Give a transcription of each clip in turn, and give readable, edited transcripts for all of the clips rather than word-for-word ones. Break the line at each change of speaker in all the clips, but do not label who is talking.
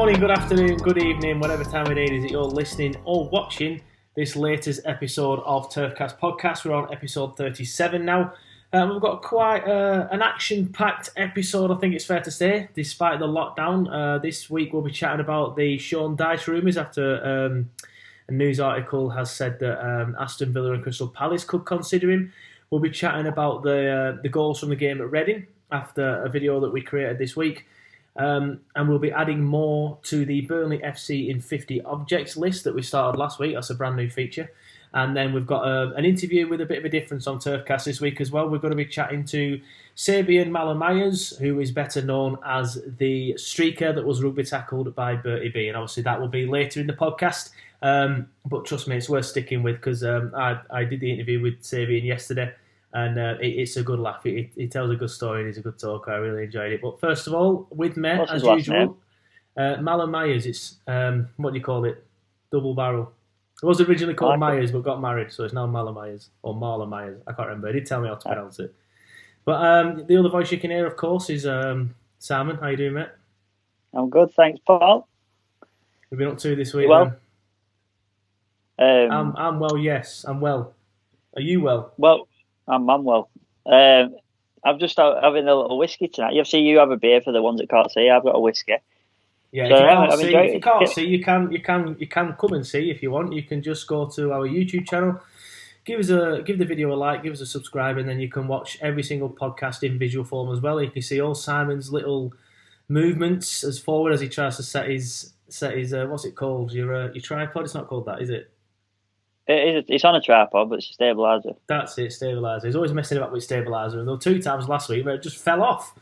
morning, good afternoon, good evening, whatever time of day it is that you're listening or watching this latest episode of TurfCast Podcast. We're on episode 37 now. We've got quite an action-packed episode, I think it's fair to say, despite the lockdown. This week we'll be chatting about the Sean Dyche rumours after a news article has said that Aston Villa and Crystal Palace could consider him. We'll be chatting about the goals from the game at Reading after a video that we created this week. And we'll be adding more to the Burnley FC in 50 objects list that we started last week. That's a brand new feature. And then we've got an interview with a bit of a difference on TurfCast this week as well. We're going to be chatting to Sabaean Mala-Myers, who is better known as the streaker that was rugby tackled by Bertie Bee. And obviously that will be later in the podcast. But trust me, it's worth sticking with because I did the interview with Sabaean yesterday. And it's a good laugh. He tells a good story and he's a good talker. I really enjoyed it. But first of all, with me, as usual, Mala-Myers, it's, what do you call it? Double barrel. It was originally called Myers, but got married, so it's now Mala-Myers, or Mala-Myers. I can't remember. He did tell me how to pronounce it. But the other voice you can hear, of course, is Simon. How you doing, mate?
I'm good, thanks, Paul.
What have you been up to this week,
well?
I'm well, yes. I'm well. Are you well?
Well, I'm well. I'm just out having a little whiskey tonight. You have a beer for the ones that can't see. I've got a whiskey.
Yeah,
so,
if you can't see, you can come and see if you want. You can just go to our YouTube channel, give the video a like, give us a subscribe, and then you can watch every single podcast in visual form as well. You can see all Simon's little movements as forward as he tries to set his what's it called? Your tripod. It's not called that, is it?
It's on a tripod, but it's a stabiliser.
That's it, stabiliser. He's always messing about with stabiliser, and there were 2 times last week where it just fell off.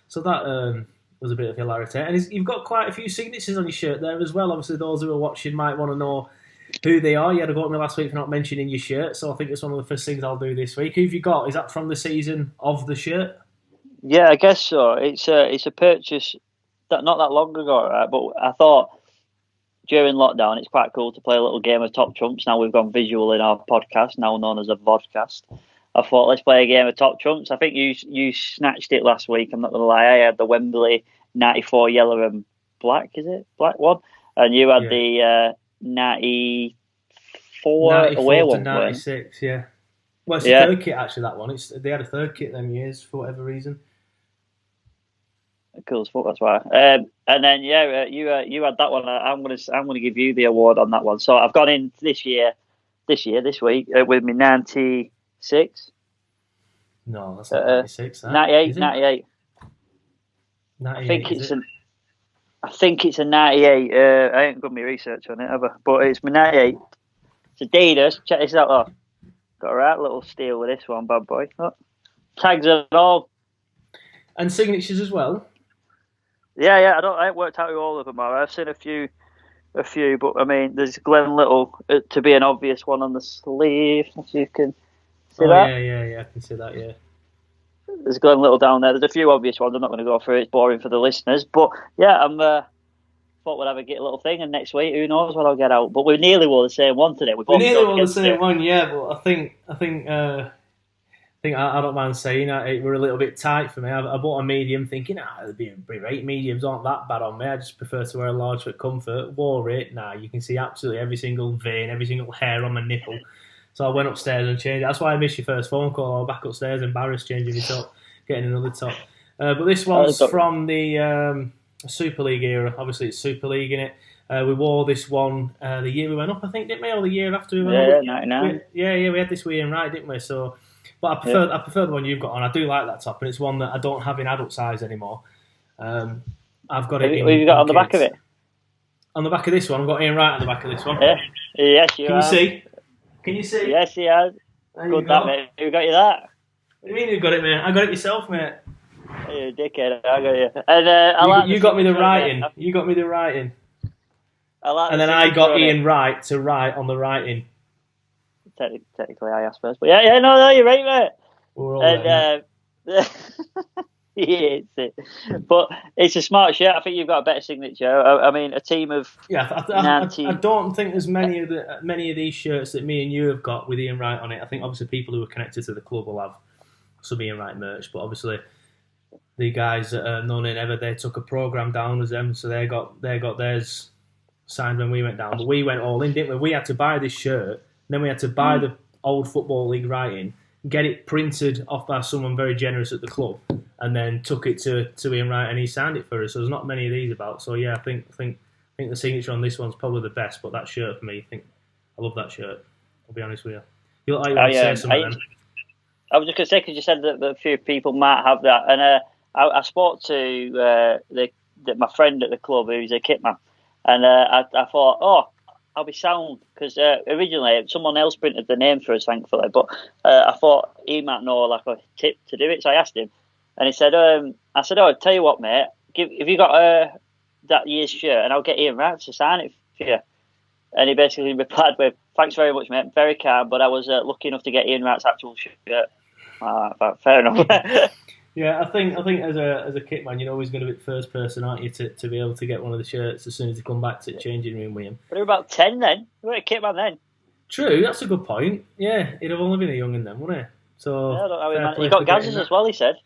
So that was a bit of hilarity. And you've got quite a few signatures on your shirt there as well. Obviously, those who are watching might want to know who they are. You had to go at me last week for not mentioning your shirt, so I think it's one of the first things I'll do this week. Who have you got? Is that from the season of the shirt?
Yeah, I guess so. It's a purchase not that long ago, right? But I thought during lockdown, it's quite cool to play a little game of Top Trumps. Now we've gone visual in our podcast, now known as a VODCAST. I thought, let's play a game of Top Trumps. I think you snatched it last week. I'm not going to lie. I had the Wembley 94 yellow and black, is it? Black one. And you had the 94 away one.
96, yeah. Well, it's a third kit, actually, that one. They had a third kit them years, for whatever reason.
Cool as fuck, that's why. And then, you had that one. I'm gonna give you the award on that one. So I've gone in this week, with me 96.
No, that's not 96.
98. 98. I think it's a 98. I ain't done my research on it ever, but it's my 98. It's Adidas. Check this out, though. Got a right little steal with this one, bad boy. Look. Tags and all.
And signatures as well.
Yeah. I ain't worked out who all of them are. I've seen a few, but I mean, there's Glenn Little to be an obvious one on the sleeve. If you can see that.
Yeah, I can see that. Yeah.
There's Glenn Little down there. There's a few obvious ones. I'm not going to go through it. It's boring for the listeners. But yeah, thought we'd have a little thing, and next week, who knows what I'll get out. But we nearly wore the same one today.
We nearly wore the same one, yeah. But I think I don't mind saying it were a little bit tight for me. I bought a medium thinking, it'll be right. Mediums aren't that bad on me. I just prefer to wear a large for comfort. Wore it, you can see absolutely every single vein, every single hair on my nipple. So I went upstairs and changed it. That's why I missed your first phone call. I was back upstairs, embarrassed, changing my top, getting another top. But this one's from the Super League era. Obviously, it's Super League in it. We wore this one the year we went up, I think, didn't we? Or the year after we went up?
Yeah, 99.
We had this Ian Wright, didn't we? So, but I prefer the one you've got on. I do like that top, and it's one that I don't have in adult size anymore. I've got it.
What have you got on the back of it?
On the back of this one, I've got Ian Wright on the back of this one.
Yeah. Yes, you
Can you see? Can you see?
Yes, he has. Good that, mate. Who got you that?
What do you mean you got it, mate? I got it myself, mate.
You dickhead, I got you. And
you got me the writing. You got me the writing. And then I got Ian Wright to write on the writing.
Technically, I asked first, but no, you're right, mate.
We're all right.
He hates it, but it's a smart shirt. I think you've got a better signature. I mean, a team of
I don't think there's many of these shirts that me and you have got with Ian Wright on it. I think obviously people who are connected to the club will have some Ian Wright merch, but obviously the guys at None and Ever, they took a programme down as them, so they got theirs signed when we went down. But we went all in, didn't we? We had to buy this shirt, and then we had to buy the old Football League writing, get it printed off by someone very generous at the club, and then took it to Ian Wright, and he signed it for us. So there's not many of these about. So yeah, I think the signature on this one's probably the best. But that shirt for me, I love that shirt. I'll be honest with you. You look like you want to say something then.
I was just going to say, because you said that a few people might have that, and I spoke to my friend at the club who's a kitman, and I thought, I'll be sound, because originally someone else printed the name for us, thankfully, but I thought he might know like a tip to do it, so I asked him, and he said, I said, I'll tell you what, mate, have you got that year's shirt, and I'll get Ian Wright to sign it for you. And he basically replied with, "Thanks very much, mate. Very kind, but I was lucky enough to get Ian Wright's actual shirt." Fair enough.
Yeah, I think as a kit man, you're always going to be the first person, aren't you, to be able to get one of the shirts as soon as you come back to the changing room with him.
But you're about 10 then. You were a kit man then.
True, that's a good point. Yeah, he'd have only been a young'un then, wouldn't he? So
yeah, I don't know. He got Gaz's as well, he said.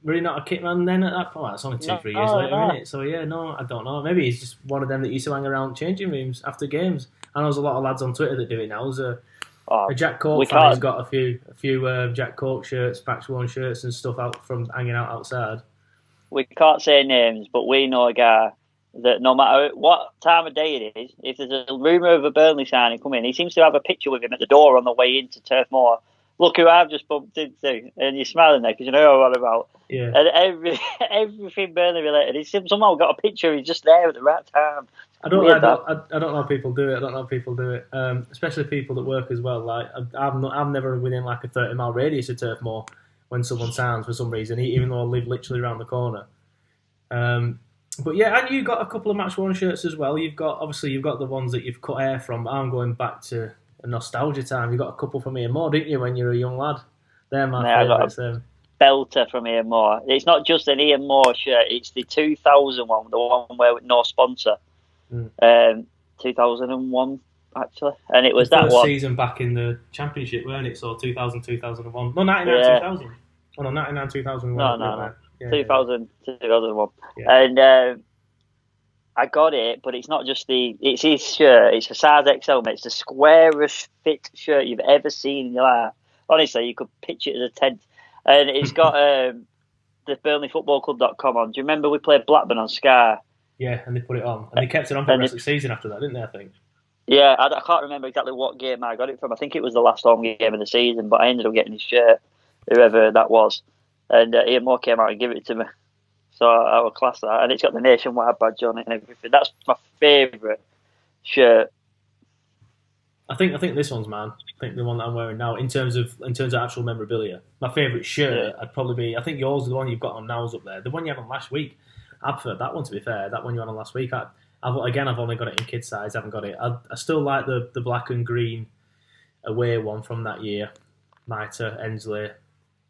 Were he not a kit man then at that point? That's only 2-3 years later, isn't it? So yeah, no, I don't know. Maybe he's just one of them that used to hang around changing rooms after games. I know there's a lot of lads on Twitter that do it now. There's a Jack Cork fan who's got a few Jack Cork shirts, patch-worn shirts and stuff out from hanging out outside.
We can't say names, but we know a guy that no matter what time of day it is, if there's a rumour of a Burnley signing coming, he seems to have a picture with him at the door on the way into Turf Moor. Look who I've just bumped into, and you're smiling there because you know what I'm about.
Yeah.
And everything Burnley related, he's somehow got a picture. He's just there at the right time.
I don't know how people do it. Especially people that work as well. Like I'm never within like a 30-mile radius of Turf Moor when someone signs for some reason, even though I live literally around the corner. But yeah, and you got a couple of match-worn shirts as well. You've got the ones that you've cut hair from. I'm going back to a nostalgia time. You got a couple from Ian Moore, didn't you, when you were a young lad? They're my favourites.
I got a belter from Ian Moore. It's not just an Ian Moore shirt. It's the 2000 one, the one where with no sponsor. 2001 actually, and it was the first
season back in the Championship, weren't it? So 2000, 2001. No, 99, 2000. Oh no, 99, 2001.
No. 2000, 2001. Yeah. And I got it, but it's not just it's his shirt. It's a size XL, mate. It's the squarest fit shirt you've ever seen in your life. Honestly, you could pitch it as a tent. And it's got the BurnleyFootballClub.com on. Do you remember we played Blackburn on Sky?
Yeah, and they put it on. And they kept it on for the rest of the season after that, didn't they, I think?
Yeah, I can't remember exactly what game I got it from. I think it was the last home game of the season, but I ended up getting his shirt, whoever that was. And Ian Moore came out and gave it to me. So I would class that. And it's got the nationwide badge on it and everything. That's my favourite shirt.
I think this one's mine. I think the one that I'm wearing now, in terms of actual memorabilia. My favourite shirt, I'd probably be. I think yours, the one you've got on now, is up there. The one you had on last week, I prefer that one. To be fair, that one you had on last week. I've only got it in kid size. I haven't got it. I still like the black and green away one from that year. Mitre, Ensley,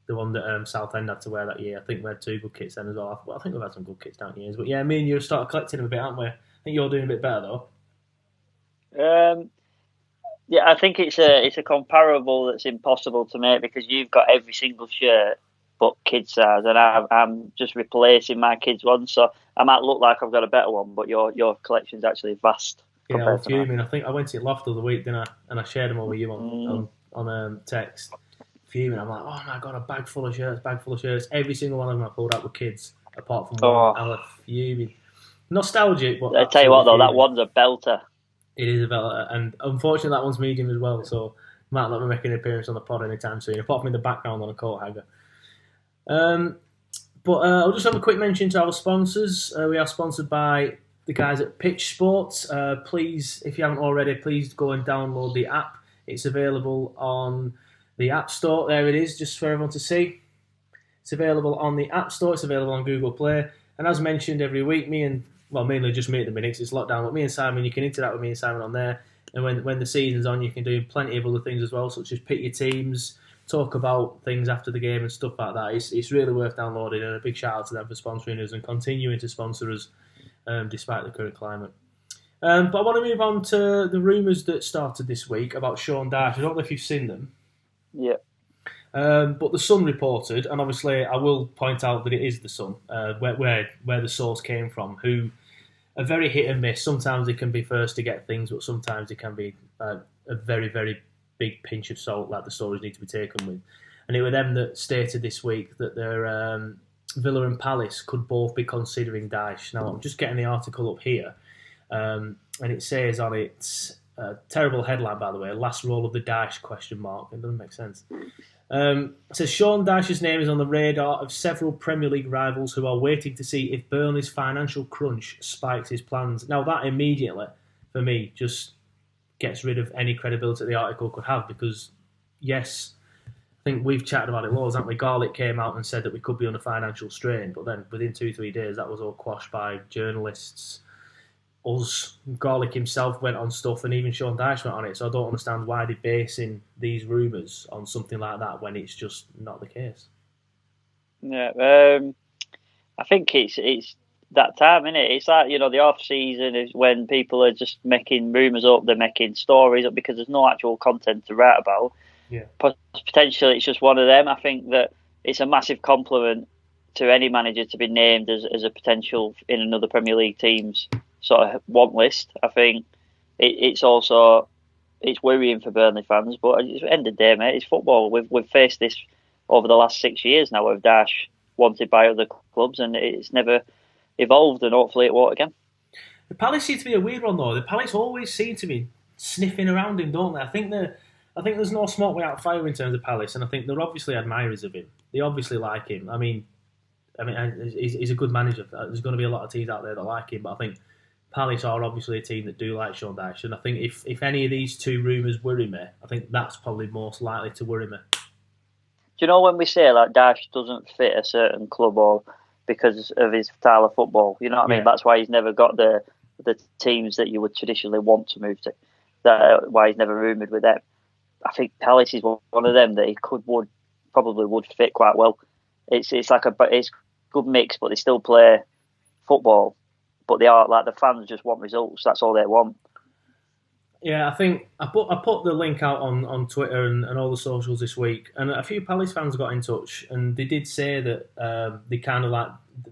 the one that Southend had to wear that year. I think we had two good kits then as well. I think we've had some good kits down the years. But yeah, me and you started collecting them a bit, aren't we? I think you're doing a bit better though.
Yeah, I think it's a comparable that's impossible to make because you've got every single shirt but kid size, and I'm just replacing my kids' one, so I might look like I've got a better one, but your collection's actually vast.
Yeah, I'm fuming. I think I went to your loft the other week, didn't I? And I shared them all with you on text. Fuming. I'm like, oh my god, a bag full of shirts. Every single one of them I pulled out with kids, apart from one. I was fuming. Nostalgic, but
I tell you what though, that one's a belter.
It is a belter, and unfortunately that one's medium as well, so might not be making an appearance on the pod anytime soon, apart from in the background on a coat hanger. But I'll just have a quick mention to our sponsors. We are sponsored by the guys at Pitch Sports. Please, if you haven't already, please go and download the app. It's available on the App Store. There it is, just for everyone to see. It's available on the App Store. It's available on Google Play. And as mentioned every week, mainly just me at the minute, 'cause it's lockdown, but me and Simon, you can interact with me and Simon on there. And when the season's on, you can do plenty of other things as well, such as pick your teams, talk about things after the game and stuff like that. It's really worth downloading, and a big shout out to them for sponsoring us and continuing to sponsor us despite the current climate. But I want to move on to the rumours that started this week about Sean Dyche. I don't know if you've seen them.
Yeah.
But the Sun reported, and obviously I will point out that it is the Sun, where the source came from, who are very hit and miss. Sometimes they can be first to get things, but sometimes it can be a very, very big pinch of salt, like the stories need to be taken with. And it were them that stated this week that their Villa and Palace could both be considering Dyche. Now, I'm just getting the article up here, and it says on it, terrible headline, by the way, last roll of the Dyche, question mark. It doesn't make sense. It says, Sean Dyche's name is on the radar of several Premier League rivals who are waiting to see if Burnley's financial crunch spikes his plans. Now, that immediately, for me, just gets rid of any credibility the article could have, because, yes, I think we've chatted about it loads, haven't we? Garlic came out and said that we could be under financial strain, but then within 2-3 days, that was all quashed by journalists. Us, Garlic himself went on stuff, and even Sean Dyche went on it. So I don't understand why they're basing these rumours on something like that when it's just not the case.
Yeah, I think it's that time, isn't it? It's like, the off season is when people are just making rumours up, they're making stories up because there's no actual content to write about.
Yeah.
Potentially, it's just one of them. I think that it's a massive compliment to any manager to be named as a potential in another Premier League team's sort of want list. I think it's worrying for Burnley fans, but at the end of the day, mate, it's football. We've faced this over the last 6 years now with Dyche wanted by other clubs, and it's never evolved, and hopefully it won't again.
The Palace seem to be a weird one, though. The Palace always seem to be sniffing around him, don't they? I think there's no smoke without fire in terms of Palace, and I think they're obviously admirers of him. They obviously like him. I mean, he's a good manager. There's going to be a lot of teams out there that like him, but I think Palace are obviously a team that do like Sean Dyche, and I think if any of these two rumours worry me, I think that's probably most likely to worry me.
Do you know when we say like Dyche doesn't fit a certain club or because of his style of football? You know what I mean?
Yeah.
That's why he's never got the teams that you would traditionally want to move to. That's why he's never rumoured with them. I think Palace is one of them that he probably would fit quite well. It's like it's good mix, but they still play football. But they are like the fans just want results. That's all they want.
Yeah, I think I put the link out on Twitter and all the socials this week, and a few Palace fans got in touch, and they did say that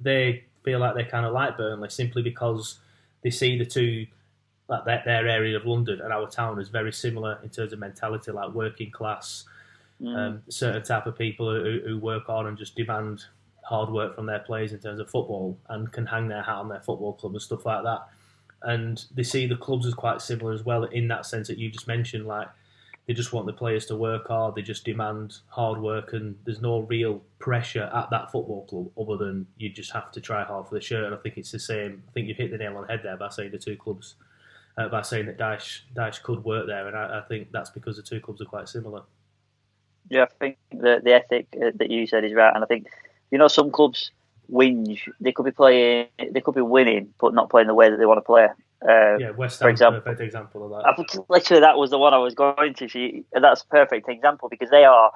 they feel like they kind of like Burnley simply because they see the two, like their area of London and our town, is very similar in terms of mentality, like working class, certain type of people who work hard and just demand hard work from their players in terms of football and can hang their hat on their football club and stuff like that. And they see the clubs as quite similar as well in that sense that you just mentioned, like they just want the players to work hard, they just demand hard work, and there's no real pressure at that football club other than you just have to try hard for the shirt. And I think it's the same. I think you've hit the nail on the head there by saying the two clubs, by saying that Dyche could work there, and I think that's because the two clubs are quite similar.
Yeah, I think the ethic that you said is right, and I think some clubs whinge. They could be winning, but not playing the way that they want to play.
West Ham's a perfect example of that.
Literally, that was the one I was going to see. That's a perfect example because they are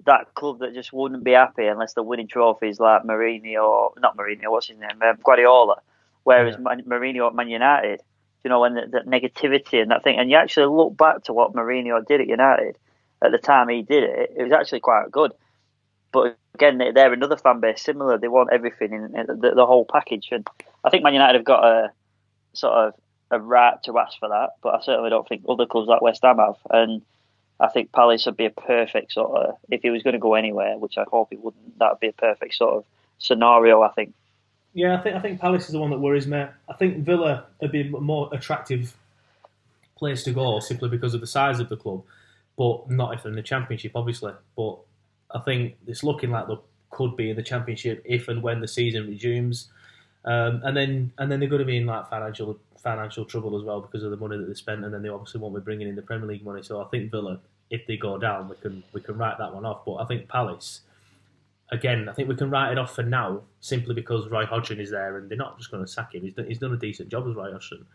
that club that just wouldn't be happy unless they're winning trophies like what's his name, Guardiola. Whereas Mourinho at Man United, when the negativity and that thing, and you actually look back to what Mourinho did at United at the time he did it, it was actually quite good. But again, they're another fan base similar. They want everything in the whole package, and I think Man United have got a sort of a right to ask for that. But I certainly don't think other clubs like West Ham have. And I think Palace would be a perfect sort of, if he was going to go anywhere, which I hope he wouldn't. That would be a perfect sort of scenario, I think.
Yeah, I think Palace is the one that worries me. I think Villa would be a more attractive place to go simply because of the size of the club, but not if they're in the Championship, obviously. But I think it's looking like they could be in the Championship if and when the season resumes, and then they're going to be in like financial trouble as well because of the money that they spent, and then they obviously won't be bringing in the Premier League money. So I think Villa, if they go down, we can write that one off. But I think Palace, again, I think we can write it off for now simply because Roy Hodgson is there, and they're not just going to sack him. He's done a decent job as Roy Hodgson.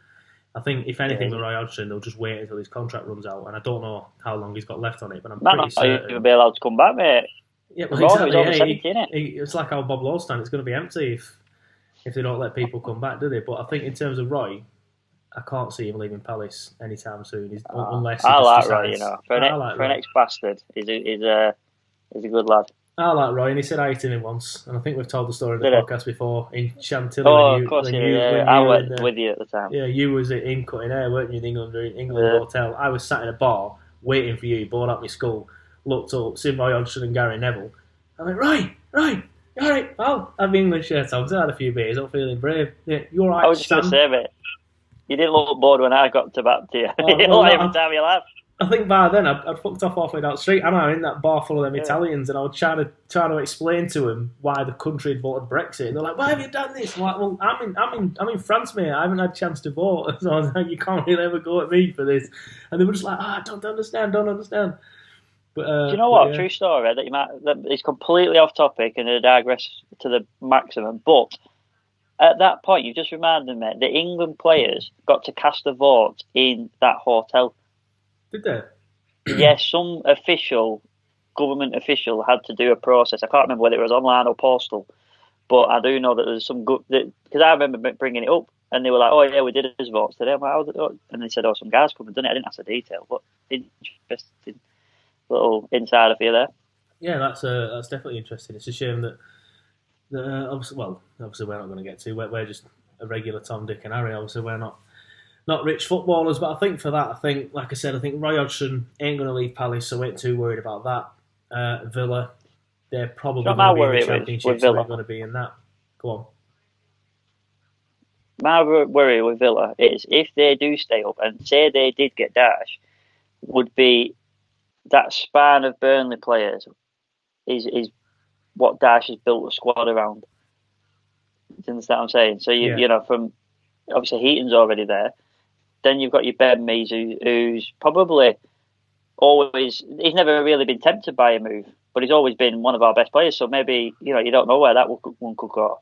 I think, if anything, with Roy Hodgson, they'll just wait until his contract runs out, and I don't know how long he's got left on it, but I'm pretty certain
he'll be allowed to come back, mate.
Yeah, well, exactly.
Yeah,
it's like our Bob Law stand. It's going to be empty if they don't let people come back, do they? But I think in terms of Roy, I can't see him leaving Palace anytime soon. Unless
I like
Roy,
for an ex-bastard, he's He's a good lad.
I like Roy, and he said hi to me once, and I think we've told the story in the
Did it?
podcast before in Chantilly.
Oh, of course, yeah. I
were
went with you at the time.
Yeah, you was in cutting hair, weren't you, in England hotel? I was sat in a bar waiting for you, bored at my school, looked up, seen Roy Hodgson and Gary Neville. I went, right, all right, pal, I have my England shirt on, so I had a few beers, I'm feeling brave. Yeah, you all right,
I was just going to say, mate, you didn't look bored when I got to back to you. Every time you laughed.
I think by then I'd fucked off halfway down the street, and I'm in that bar full of them Italians, and I was trying to explain to them why the country had voted Brexit. And they're like, "Why have you done this?" I'm like, "Well, I'm in France, mate. I haven't had a chance to vote, so I was like, you can't really ever go at me for this." And they were just like, "I don't understand." But
do you know what? Yeah. True story. That it's completely off topic and it digress to the maximum. But at that point, you just reminded me the England players got to cast a vote in that hotel.
Did they?
Yes, some government official had to do a process. I can't remember whether it was online or postal, but I do know that there's some good, because I remember bringing it up and they were like, "Oh yeah, we did his votes today." I'm like, and they said, "Oh, some guys come and done it." I didn't ask the detail, but interesting little insider for you there.
Yeah, that's definitely interesting. It's a shame that obviously we're not going to get to. We're just a regular Tom, Dick, and Harry. Obviously, we're not rich footballers, but I think for that, like I said, I think Roy Hodgson ain't going to leave Palace, so I ain't too worried about that. Villa, they're probably going to be in the Championship, so they're going to be in that. Go on.
My worry with Villa is if they do stay up, and say they did get Dyche, would be that span of Burnley players is what Dyche has built a squad around. Do you understand what I'm saying? So, you know, from obviously Heaton's already there. Then you've got your Ben Mees, who's probably always... He's never really been tempted by a move, but he's always been one of our best players. So maybe, you know, you don't know where that one could go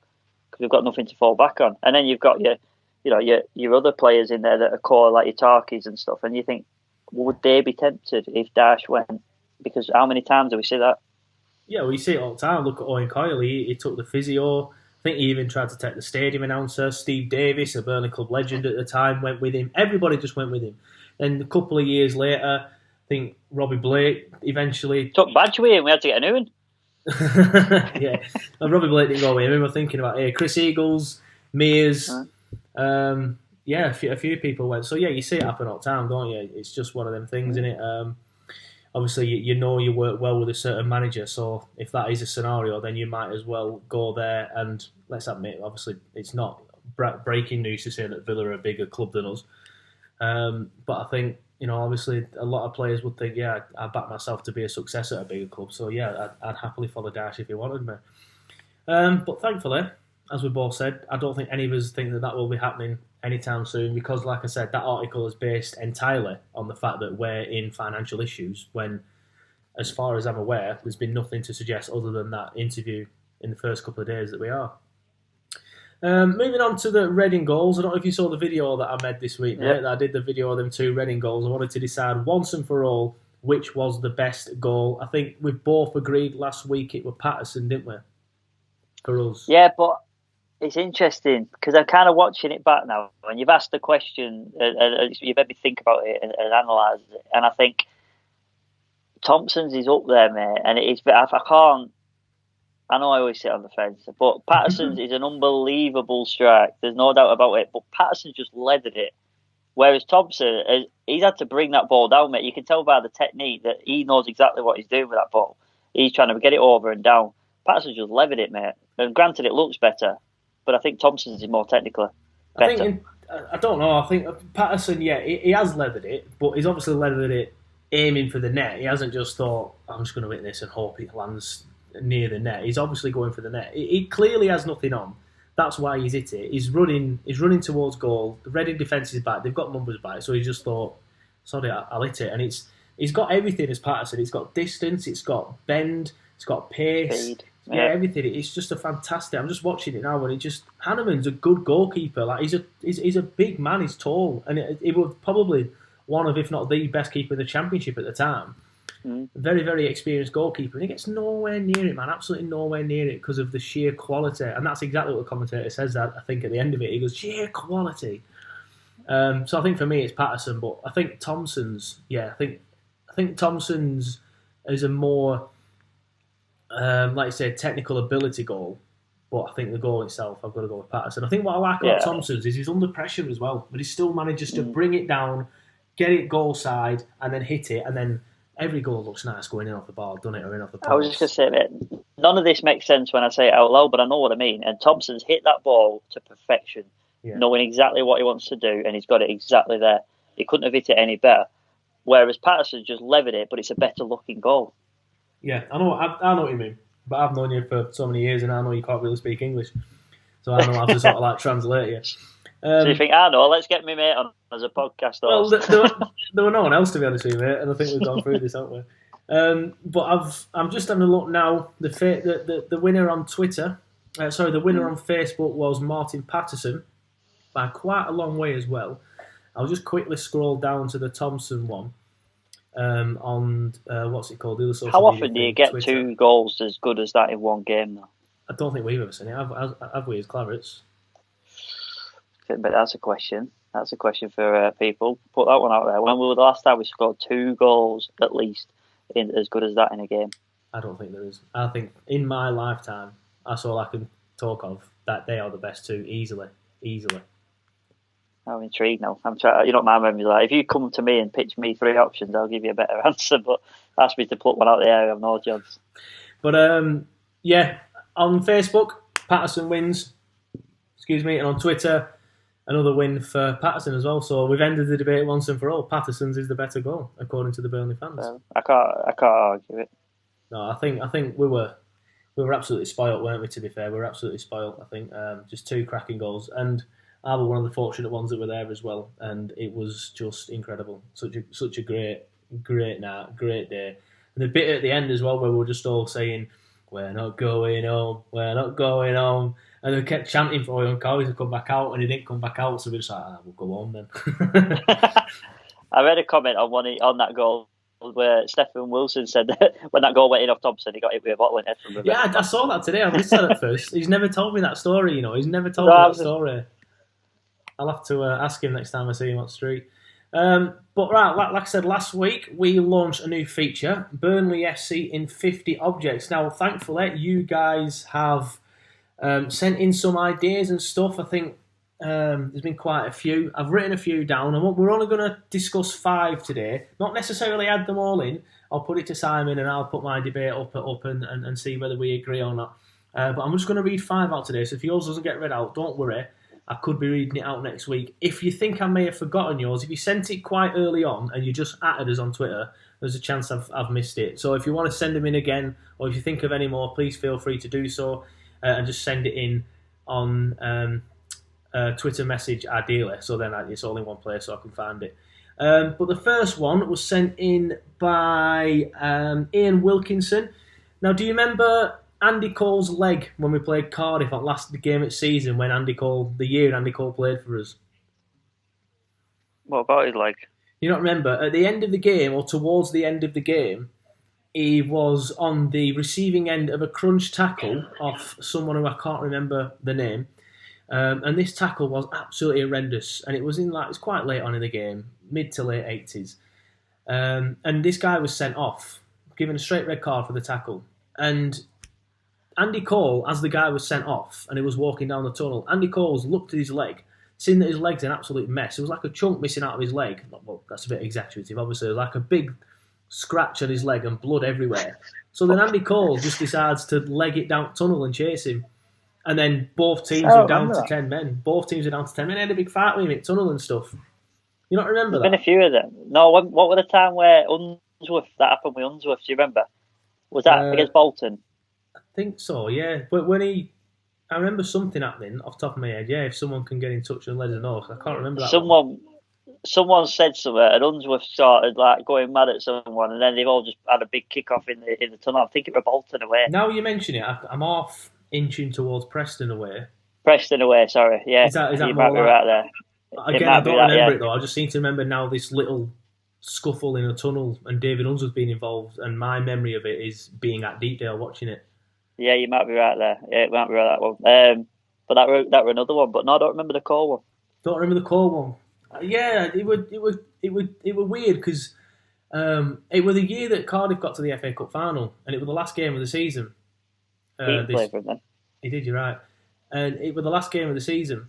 because we've got nothing to fall back on. And then you've got your other players in there that are core, like your Tarkies and stuff. And you think, would they be tempted if Dyche went? Because how many times do we see that?
Yeah, well, you see it all the time. Look at Owen Coyle. He took the physio. I think he even tried to take the stadium announcer. Steve Davis, a Burnley club legend at the time, went with him. Everybody just went with him. Then a couple of years later, I think Robbie Blake eventually...
Took badge with him. We had to get a new one.
Yeah. And Robbie Blake didn't go with him. We were thinking about Chris Eagles, Mears. A few people went. So, yeah, you see it happen all the time, don't you? It's just one of them things, isn't it? Obviously, you know you work well with a certain manager, so if that is a scenario, then you might as well go there. And let's admit, obviously, it's not breaking news to say that Villa are a bigger club than us. But I think, you know, obviously, a lot of players would think, yeah, I back myself to be a success at a bigger club. So, yeah, I'd happily follow Dyche if he wanted me. But thankfully, as we both said, I don't think any of us think that will be happening anytime soon because, like I said, that article is based entirely on the fact that we're in financial issues when, as far as I'm aware, there's been nothing to suggest other than that interview in the first couple of days that we are. Moving on to the Reading goals. I don't know if you saw the video that I made this week, mate. I did the video of them 2 Reading goals. I wanted to decide once and for all which was the best goal. I think we both agreed last week it was Patterson, didn't we? For us.
Yeah, but it's interesting because I'm kind of watching it back now, and you've asked the question, you've made me think about it and analyse it, and I think Thompson's is up there, mate, and it's. I know I always sit on the fence, but Patterson's is an unbelievable strike. There's no doubt about it, but Patterson just leathered it, whereas Thompson, he's had to bring that ball down, mate. You can tell by the technique that he knows exactly what he's doing with that ball. He's trying to get it over and down. Patterson just levered it, mate, and granted it looks better. But I think Thompson's is more technically better.
I don't know. I think Patterson, he has leathered it, but he's obviously leathered it aiming for the net. He hasn't just thought, I'm just going to hit this and hope it lands near the net. He's obviously going for the net. He clearly has nothing on. That's why he's hit it. He's running towards goal. The Reading defence is back. They've got numbers back. So he just thought, sorry, I'll hit it. And he's got everything as Patterson. It's got distance. It's got bend. It's got pace.
Speed.
Yeah, everything. It's just a fantastic. I'm just watching it now, and Hanneman's a good goalkeeper. Like he's a big man. He's tall, and he was probably one of, if not the best keeper in the Championship at the time. Very, very experienced goalkeeper, and he gets nowhere near it, man. Absolutely nowhere near it because of the sheer quality, and that's exactly what the commentator says. That I think at the end of it, he goes sheer quality. So I think for me it's Patterson, but I think Thompson's. Yeah, I think Thompson's is a more like you said, technical ability goal. But I think the goal itself, I've got to go with Patterson. I think what I like about Thompson's is he's under pressure as well, but he still manages to bring it down, get it goal side, and then hit it, and then every goal looks nice going in off the bar, doesn't it, or in off the post.
I was just going to say, mate, none of this makes sense when I say it out loud, but I know what I mean. And Thompson's hit that ball to perfection, knowing exactly what he wants to do, and he's got it exactly there. He couldn't have hit it any better. Whereas Patterson just levered it, but it's a better looking goal.
Yeah, I know what you mean. But I've known you for so many years, and I know you can't really speak English, so I know how to sort of like translate you.
So you think, I know, let's get me mate on as a podcast host.
Well, there were no one else, to be honest with you, mate, and I think we've gone through this, haven't we? But I'm just having a look now. The winner on Twitter, the winner on Facebook was Martin Patterson by quite a long way as well. I'll just quickly scroll down to the Thompson one. On what's it called? The other social
How
media
often do you
thing,
get
Twitter.
2 goals as good as that in one game, though?
I don't think we've ever seen it. Have we, as Clarets?
But that's a question. That's a question for people. Put that one out there. When was the last time we scored 2 goals at least in as good as that in a game?
I don't think there is. I think in my lifetime, that's all I can talk of. That they are the best 2 easily.
I'm intrigued now. I'm trying. You know what my memory's like. If you come to me and pitch me 3 options, I'll give you a better answer. But ask me to put one out there, I have no chance.
But on Facebook, Patterson wins. Excuse me, and on Twitter, another win for Patterson as well. So we've ended the debate once and for all. Patterson's is the better goal, according to the Burnley fans.
I can't argue it.
No, I think we were absolutely spoilt, weren't we? To be fair, we were absolutely spoilt. I think just 2 cracking goals, and I was one of the fortunate ones that were there as well, and it was just incredible. Such a great night, great day. And the bit at the end as well, where we were just all saying, "We're not going home, we're not going home," and they kept chanting for Owen Cowie to come back out, and he didn't come back out, so we were just like, "We'll go home then."
I read a comment on that goal where Stephen Wilson said that when that goal went in off Thompson, he got hit with a bottle in head from the
Yeah, I saw that today. I missed that at first. He's never told me that story. He's never told me that story. I'll have to ask him next time I see him on the street. But right, like I said last week, we launched a new feature, Burnley FC in 50 objects. Now, thankfully, you guys have sent in some ideas and stuff. I think there's been quite a few. I've written a few down, and we're only going to discuss 5 today. Not necessarily add them all in. I'll put it to Simon, and I'll put my debate up and see whether we agree or not. But I'm just going to read 5 out today, so if yours doesn't get read out, don't worry. I could be reading it out next week. If you think I may have forgotten yours, if you sent it quite early on and you just added us on Twitter, there's a chance I've missed it. So if you want to send them in again, or if you think of any more, please feel free to do so, and just send it in on Twitter message ideally. So then it's all in one place so I can find it. But the first one was sent in by Ian Wilkinson. Now, do you remember Andy Cole's leg when we played Cardiff on the game at season when the year Andy Cole played for us?
What about his leg?
You don't remember? At the end of the game, or towards the end of the game, he was on the receiving end of a crunch tackle off someone who I can't remember the name. And this tackle was absolutely horrendous. And it was it's quite late on in the game, mid to late 80s. And this guy was sent off, given a straight red card for the tackle. And Andy Cole, as the guy was sent off and he was walking down the tunnel, Andy Cole's looked at his leg, seen that his leg's an absolute mess. It was like a chunk missing out of his leg. Well, that's a bit exaggerative, obviously. It was like a big scratch on his leg and blood everywhere. So then Andy Cole just decides to leg it down the tunnel and chase him. And then both teams were down to 10 men. Both teams were down to 10 men. They had a big fight with him in tunnel and stuff. You don't remember that?
There's been a few of them. No, what were the time where Unsworth, that happened with Unsworth, do you remember? Was that against Bolton?
I think so, yeah. But I remember something happening off the top of my head. Yeah, if someone can get in touch and let us know, I can't remember that.
Someone said something, and Unsworth started going mad at someone, and then they've all just had a big kick off in the tunnel. I think it was Bolton away.
Now you mention it, I'm off inching towards Preston away.
Preston away, sorry. Yeah,
is that
you might be right there.
Again, I don't remember it though. I just seem to remember now this little scuffle in a tunnel and David Unsworth being involved, and my memory of it is being at Deepdale watching it. Yeah,
you might be right there. Yeah, it might be right that one. But that were another one. But no, I don't remember the Cole one.
Don't remember the Cole one. Yeah, it were weird because it was the year that Cardiff got to the FA Cup final, and it was the last game of the season.
He played for him then.
He did, you're right. And it was the last game of the season.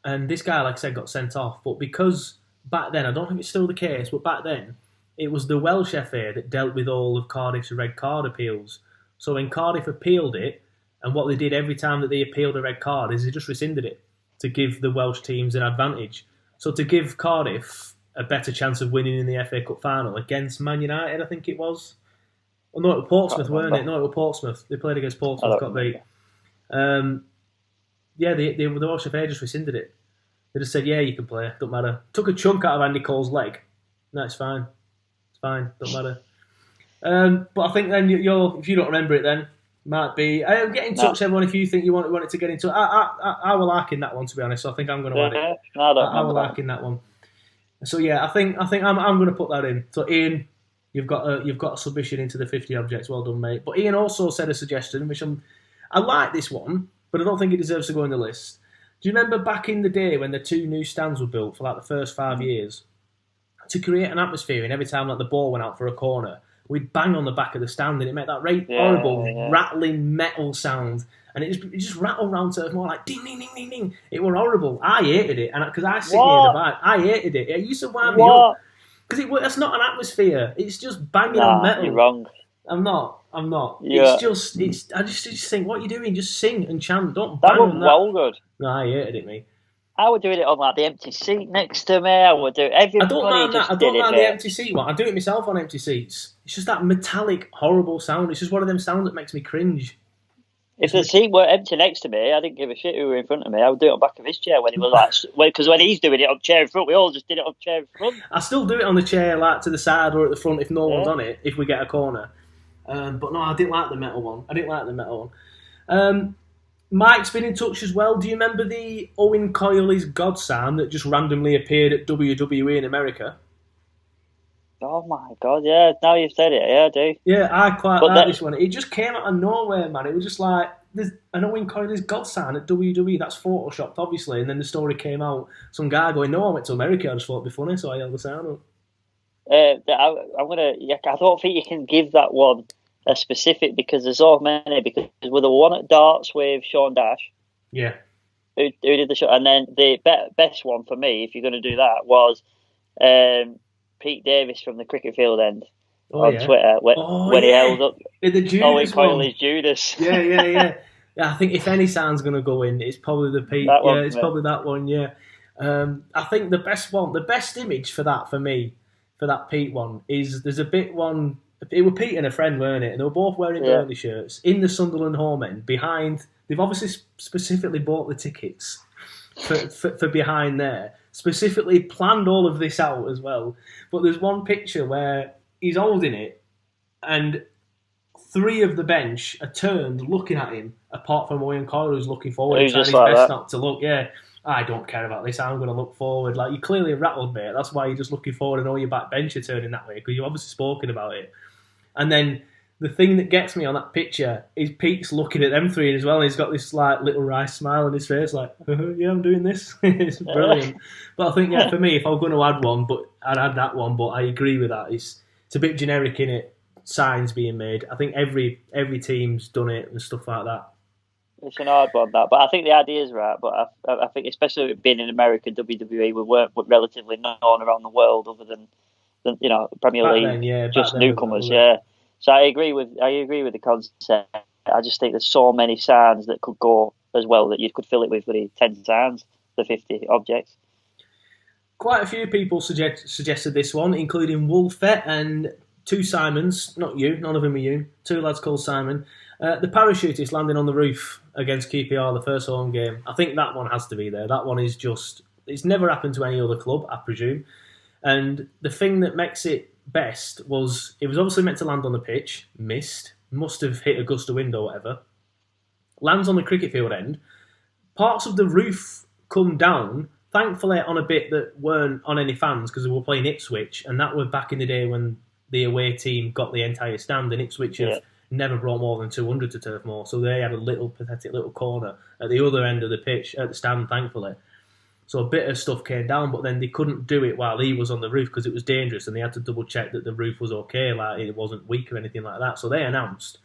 And this guy, like I said, got sent off. But because back then, I don't think it's still the case, but back then, it was the Welsh FA that dealt with all of Cardiff's red card appeals. So when Cardiff appealed it, and what they did every time that they appealed a red card is they just rescinded it to give the Welsh teams an advantage. So to give Cardiff a better chance of winning in the FA Cup final against Man United, I think it was. Well, no, it was Portsmouth, weren't it? No, it was Portsmouth. They played against Portsmouth, got beat. The Welsh FA just rescinded it. They just said, yeah, you can play, don't matter. Took a chunk out of Andy Cole's leg. No, it's fine. It's fine, don't matter. But I think then if you don't remember it then, might be... get in touch, everyone, if you think you want it to get into it. I will like in that one, to be honest, so I think I'm going to add it. I will like in that one. So yeah, I think I'm going to put that in. So Ian, you've got a submission into the 50 objects. Well done, mate. But Ian also said a suggestion, which I like this one, but I don't think it deserves to go in the list. Do you remember back in the day when the 2 new stands were built for like the first 5 years? To create an atmosphere, and every time like the ball went out for a corner, we'd bang on the back of the stand, and it made that horrible rattling metal sound, and it just rattled round to more like ding ding ding ding ding. It were horrible. I hated it, and because I sit near the back, I hated it. It used to wind me up because that's not an atmosphere. It's just banging on metal.
You're wrong.
I'm not.
Yeah.
I just think, what are you doing? Just sing and chant. Don't bang on that.
That was well good.
No, I hated it, mate.
I would do it on like the empty seat next to me. I would do everybody.
I don't mind that. I don't mind the empty seat one. I do it myself on empty seats. It's just that metallic, horrible sound. It's just one of them sounds that makes me cringe.
If the seat were empty next to me, I didn't give a shit who were in front of me. I would do it on the back of his chair when he was like, because when he's doing it on chair in front, we all just did it on chair in front.
I still do it on the chair, like to the side or at the front if no one's on it, if we get a corner. But no, I didn't like the metal one. Mike's been in touch as well. Do you remember the Owen Coyley's God sign that just randomly appeared at WWE in America?
Oh my God, yeah. Now you've said it, yeah, I do.
Yeah, I quite like this one. It just came out of nowhere, man. It was just like, there's an Owen Coyley's God sign at WWE. That's photoshopped, obviously. And then the story came out. Some guy going, no, I went to America. I just thought it'd be funny, so I held the sign up.
I don't think you can give that one a specific because there's so many. Because with the one at darts with Sean Dash,
yeah,
who did the show, and then the best one for me, if you're going to do that, was Pete Davis from the cricket field end on Twitter when he held up Owen Coyley's Judas.
Yeah. I think if any sound's going to go in, it's probably the Pete. It's probably that one. Yeah, I think the best image for that for me. For that Pete one is there's a bit one. It were Pete and a friend, weren't it? And they were both wearing Burnley shirts in the Sunderland home end. Behind, they've obviously specifically bought the tickets for behind there. Specifically planned all of this out as well. But there's one picture where he's holding it, and 3 of the bench are turned looking at him. Apart from Owen Coyle, who's looking forward, and trying his best not to look. Yeah. I don't care about this. I'm going to look forward. Like, you're clearly rattled, mate. That's why you're just looking forward and all your back bench are turning that way because you've obviously spoken about it. And then the thing that gets me on that picture is Pete's looking at them 3 as well, and he's got this like little wry smile on his face, like, yeah, I'm doing this. It's brilliant. But I think, for me, if I was going to add one, I'd add that one. But I agree with that. It's a bit generic, innit? Signs being made. I think every team's done it and stuff like that.
It's an hard one, that, but I think the idea is right. But I think, especially being in America, WWE, we weren't relatively known around the world, other than Premier
back
League,
then,
just newcomers. Yeah, so I agree with the concept. I just think there's so many signs that could go as well that you could fill it with 10 signs, the 50 objects.
Quite a few people suggested this one, including Wolfette and 2 Simons. Not you, none of them are you. 2 lads called Simon. The parachutist landing on the roof against QPR, the first home game. I think that one has to be there. That one is just... It's never happened to any other club, I presume. And the thing that makes it best was... It was obviously meant to land on the pitch. Missed. Must have hit a gust of wind or whatever. Lands on the cricket field end. Parts of the roof come down, thankfully on a bit that weren't on any fans because we were playing Ipswich. And that was back in the day when the away team got the entire stand, and Ipswich have never brought more than 200 to Turf Moor, so they had a little pathetic little corner at the other end of the pitch, at the stand, thankfully. So a bit of stuff came down, but then they couldn't do it while he was on the roof because it was dangerous, and they had to double check that the roof was okay, like it wasn't weak or anything like that. So they announced,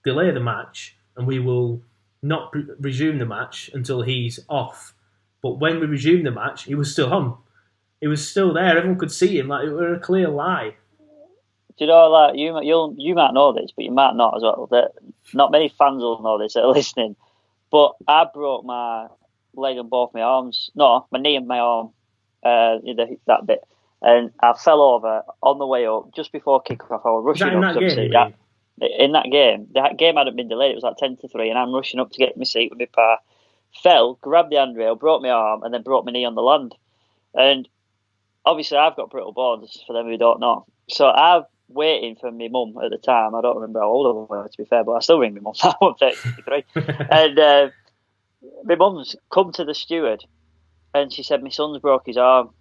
delay the match and we will not resume the match until he's off. But when we resumed the match, he was still on. He was still there. Everyone could see him. Like, it was a clear lie.
Do you know, like, you might know this, but you might not as well. That not many fans will know this that are listening. But I broke my leg and both my arms. No, my knee and my arm. That bit. And I fell over on the way up just before kick-off. I was rushing up to see that. In that game hadn't been delayed. It was like 10-3, and I'm rushing up to get my seat with my pa. Fell, grabbed the handrail, broke my arm, and then broke my knee on the land. And obviously, I've got brittle bones, for them who don't know. So I'm waiting for my mum at the time. I don't remember how old I was, to be fair, but I still ring my mum. I'm 33. And my mum's come to the steward, and she said, my son's broke his arm,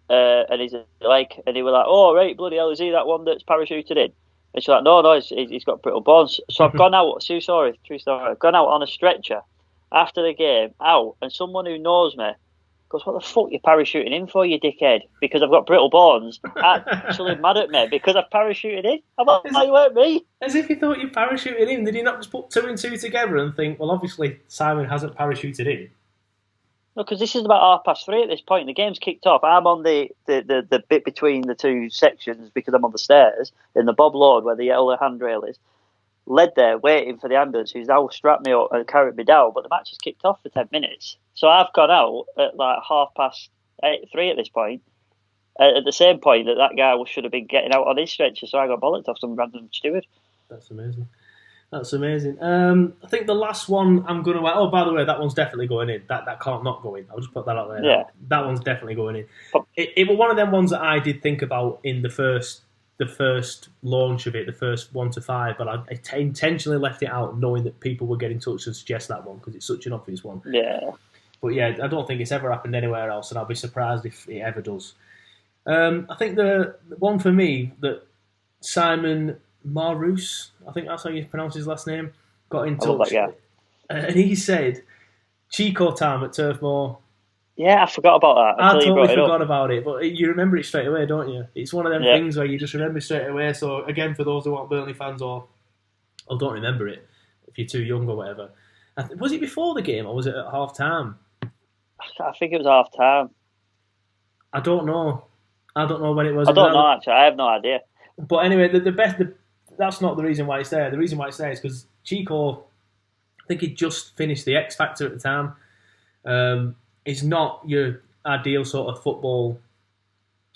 and his leg. And he was like, oh, right, bloody hell, is he that one that's parachuted in? And she's like, no, he's got brittle bones. So I've gone out, true story, I've gone out on a stretcher after the game, out, and someone who knows me goes, what the fuck are you parachuting in for, you dickhead? Because I've got brittle bones. Actually mad at me because I've parachuted in. I'm like, you weren't me.
As if he thought you parachuted in. Did he not just put 2 and 2 together and think, well, obviously Simon hasn't parachuted in?
No, because this is about 3:30 at this point. The game's kicked off. I'm on the bit between the two sections because I'm on the stairs in the Bob Lord where the yellow handrail is. Led there, waiting for the ambulance, who's now strapped me up and carried me down. But the match has kicked off for 10 minutes. So I've gone out at like 3:30 at this point. At the same point that guy should have been getting out on his stretcher, so I got bollocked off some random steward.
That's amazing. I think the last one I'm going to... Oh, by the way, that one's definitely going in. That can't not go in. I'll just put that out there.
Yeah.
That one's definitely going in. It was one of them ones that I did think about in the first launch of it, the first 1 to 5, but I intentionally left it out knowing that people would get in touch and suggest that one because it's such an obvious one.
Yeah.
But yeah, I don't think it's ever happened anywhere else, and I'll be surprised if it ever does. I think the one for me that Sabaean Mala-Myers, I think that's how you pronounce his last name, got in touch. And he said, Chico time at Turf Moor.
Yeah, I forgot about that.
I totally forgot about it, but you remember it straight away, don't you? It's one of them things where you just remember straight away. So again, for those who aren't Burnley fans or don't remember it, if you're too young or whatever, was it before the game or was it at half time?
I think it was half time.
I don't know when it was.
I don't know actually. I have no idea.
But anyway, that's not the reason why it's there. The reason why it's there is because Chico, I think he'd just finished the X Factor at the time. It's not your ideal sort of football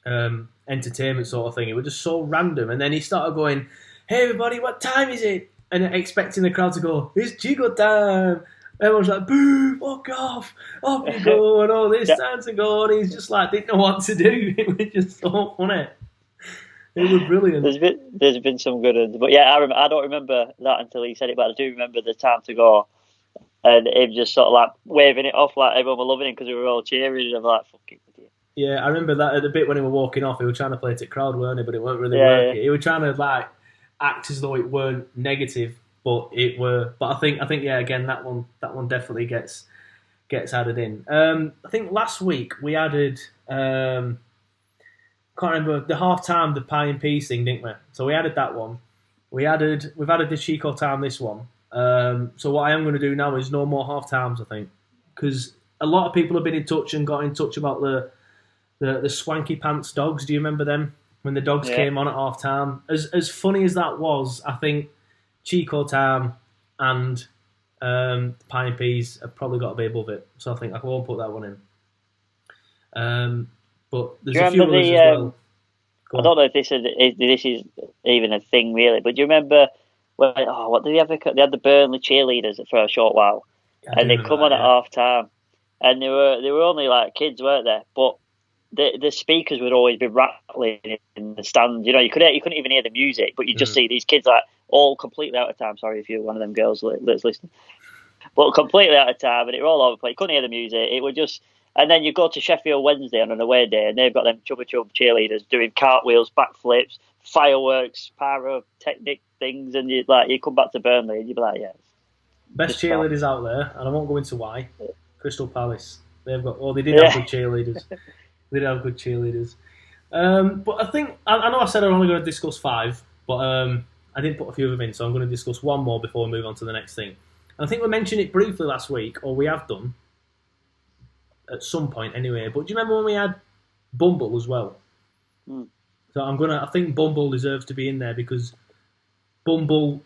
entertainment sort of thing. It was just so random. And then he started going, hey everybody, what time is it? And expecting the crowd to go, it's Chico time. Everyone's like, boo, fuck off you go, and all this time to go. And he's just like, didn't know what to do. It was just so funny. It was brilliant.
There's been some good ones. But yeah, I don't remember that until he said it, but I do remember the time to go. And him just sort of like waving it off like everyone were loving him because we were all cheering. And I'm like, fuck it.
Yeah, I remember that at the bit when he was walking off, he was trying to play it to crowd, weren't he? But it weren't really working. Yeah. He was trying to like act as though it weren't negative, but it were. But I think yeah, again that one definitely gets added in. I think last week we added can't remember the half time, the pie and peas thing, didn't we? So we added that one. We've added the Chico time this one. So what I am going to do now is no more half times, I think, because a lot of people have been in touch and got in touch about the swanky pants dogs. Do you remember them when the dogs came on at half time? As funny as that was, I think Chico time and pie and peas have probably got to be above it. So I think I won't put that one in. But there's a few others as well.
I don't know if this is even a thing really, but do you remember? What did they have? They had the Burnley cheerleaders for a short while, and they come on at half time, and they were only like kids, weren't they? But the speakers would always be rattling in the stand. You know, you couldn't even hear the music, but you just see these kids like all completely out of time. Sorry if you're one of them girls that's listening, but completely out of time, and it were all over the place. You couldn't hear the music. It would just. And then you go to Sheffield Wednesday on an away day, and they've got them chubba cheerleaders doing cartwheels, backflips, fireworks, pyrotechnic things, and you come back to Burnley and you'd be like, yeah.
Best cheerleaders out there, and I won't go into why. Crystal Palace. They did have good cheerleaders. They did have good cheerleaders. But I think I know I said I'm only going to discuss 5, but I didn't put a few of them in, so I'm going to discuss one more before we move on to the next thing. And I think we mentioned it briefly last week, or we have done at some point anyway. But do you remember when we had Bumble as well?
Mm.
So I think Bumble deserves to be in there because Bumble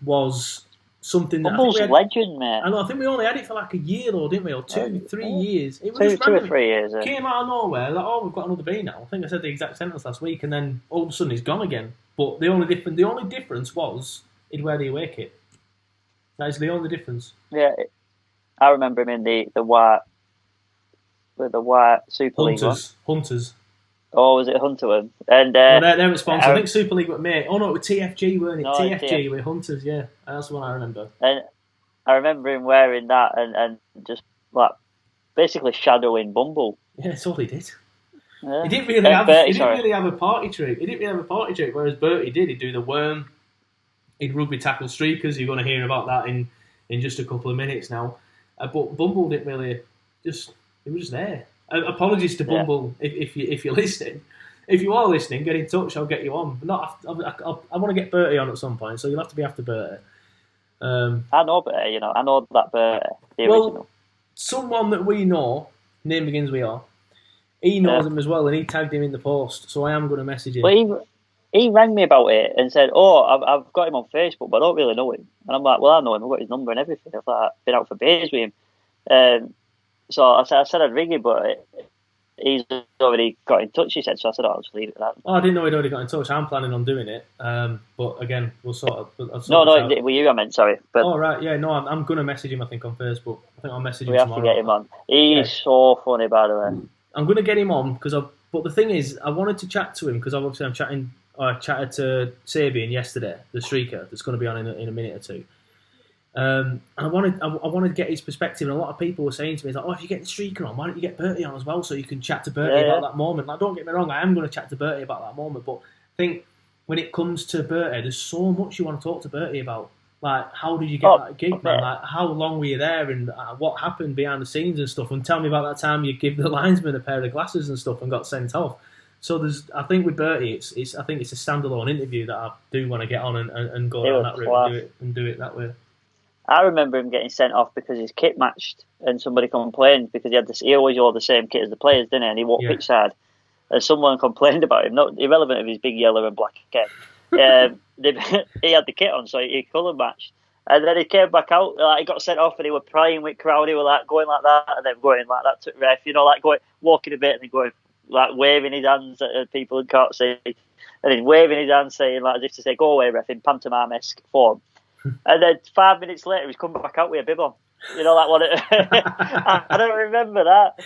was something that
Bumble's
I think
legend, mate.
I think we only had it for like a year though, didn't we? Or 3 years. It was
two
just
or
random.
3 years.
Came out of nowhere, like, oh, we've got another bee now. I think I said the exact sentence last week, and then all of a sudden he's gone again. But the only difference was he'd wear the away kit. That is the only difference.
Yeah, I remember him in the white Super League one.
Hunters.
Oh, was it Hunter? And
well, they're responsible. I think Super League were mate. Oh no, it was TFG, weren't it?
No,
TFG with Hunters. Yeah, that's the one I remember.
And I remember him wearing that and just like basically shadowing Bumble.
Yeah, that's all he did.
Yeah.
He didn't really have a party trick. Whereas Bertie did. He'd do the worm. He'd rugby tackle streakers. You're going to hear about that in just a couple of minutes now. But Bumble didn't really just. He was just there. Apologies to Bumble if you're listening. If you are listening, get in touch. I'll get you on. But I want to get Bertie on at some point, so you'll have to be after Bertie.
I know Bertie. I know that Bertie, the original.
Someone that we know, name begins with R. He knows him as well, and he tagged him in the post. So I am going to message him.
But he rang me about it and said, "Oh, I've got him on Facebook, but I don't really know him." And I'm like, "Well, I know him. I've got his number and everything. I've been out for beers with him." So I said I'd ring him, but he's already got in touch, he said. So I said, I'll just leave it at that.
Oh, I didn't know he'd already got in touch. I'm planning on doing it. But again, we'll sort of...
No, it were you I meant, sorry. But
oh, right, yeah, no, I'm going to message him, I think, on Facebook. I think I'll message him
tomorrow. We have to get him on. He's so funny, by the way.
I'm going to get him on, but the thing is, I wanted to chat to him, because obviously I chatted to Sabaean yesterday, the streaker, that's going to be on in a minute or two. And I wanted to get his perspective, and a lot of people were saying to me, like, "Oh, if you get the streaker on, why don't you get Bertie on as well, so you can chat to Bertie about that moment?" Like, don't get me wrong, I am going to chat to Bertie about that moment, but I think when it comes to Bertie, there's so much you want to talk to Bertie about. Like, how did you get that gig, man? Like, how long were you there, and what happened behind the scenes and stuff? And tell me about that time you give the linesman a pair of glasses and stuff and got sent off. So I think with Bertie, I think it's a standalone interview that I do want to get on and go down that route and do it that way.
I remember him getting sent off because his kit matched, and somebody complained because he always wore the same kit as the players, didn't he? And he walked pitch side, and someone complained about him, not irrelevant of his big yellow and black kit. He had the kit on, so he colour matched, and then he came back out. Like, he got sent off, and he was praying with crowd. He was like going like that, and then going like that to ref. Like walking a bit and then going like waving his hands at people in court seat, and then waving his hands saying like as if to say "Go away, ref" in pantomime-esque form. And then 5 minutes later, he's come back out with a bib on. Like what? I don't remember that.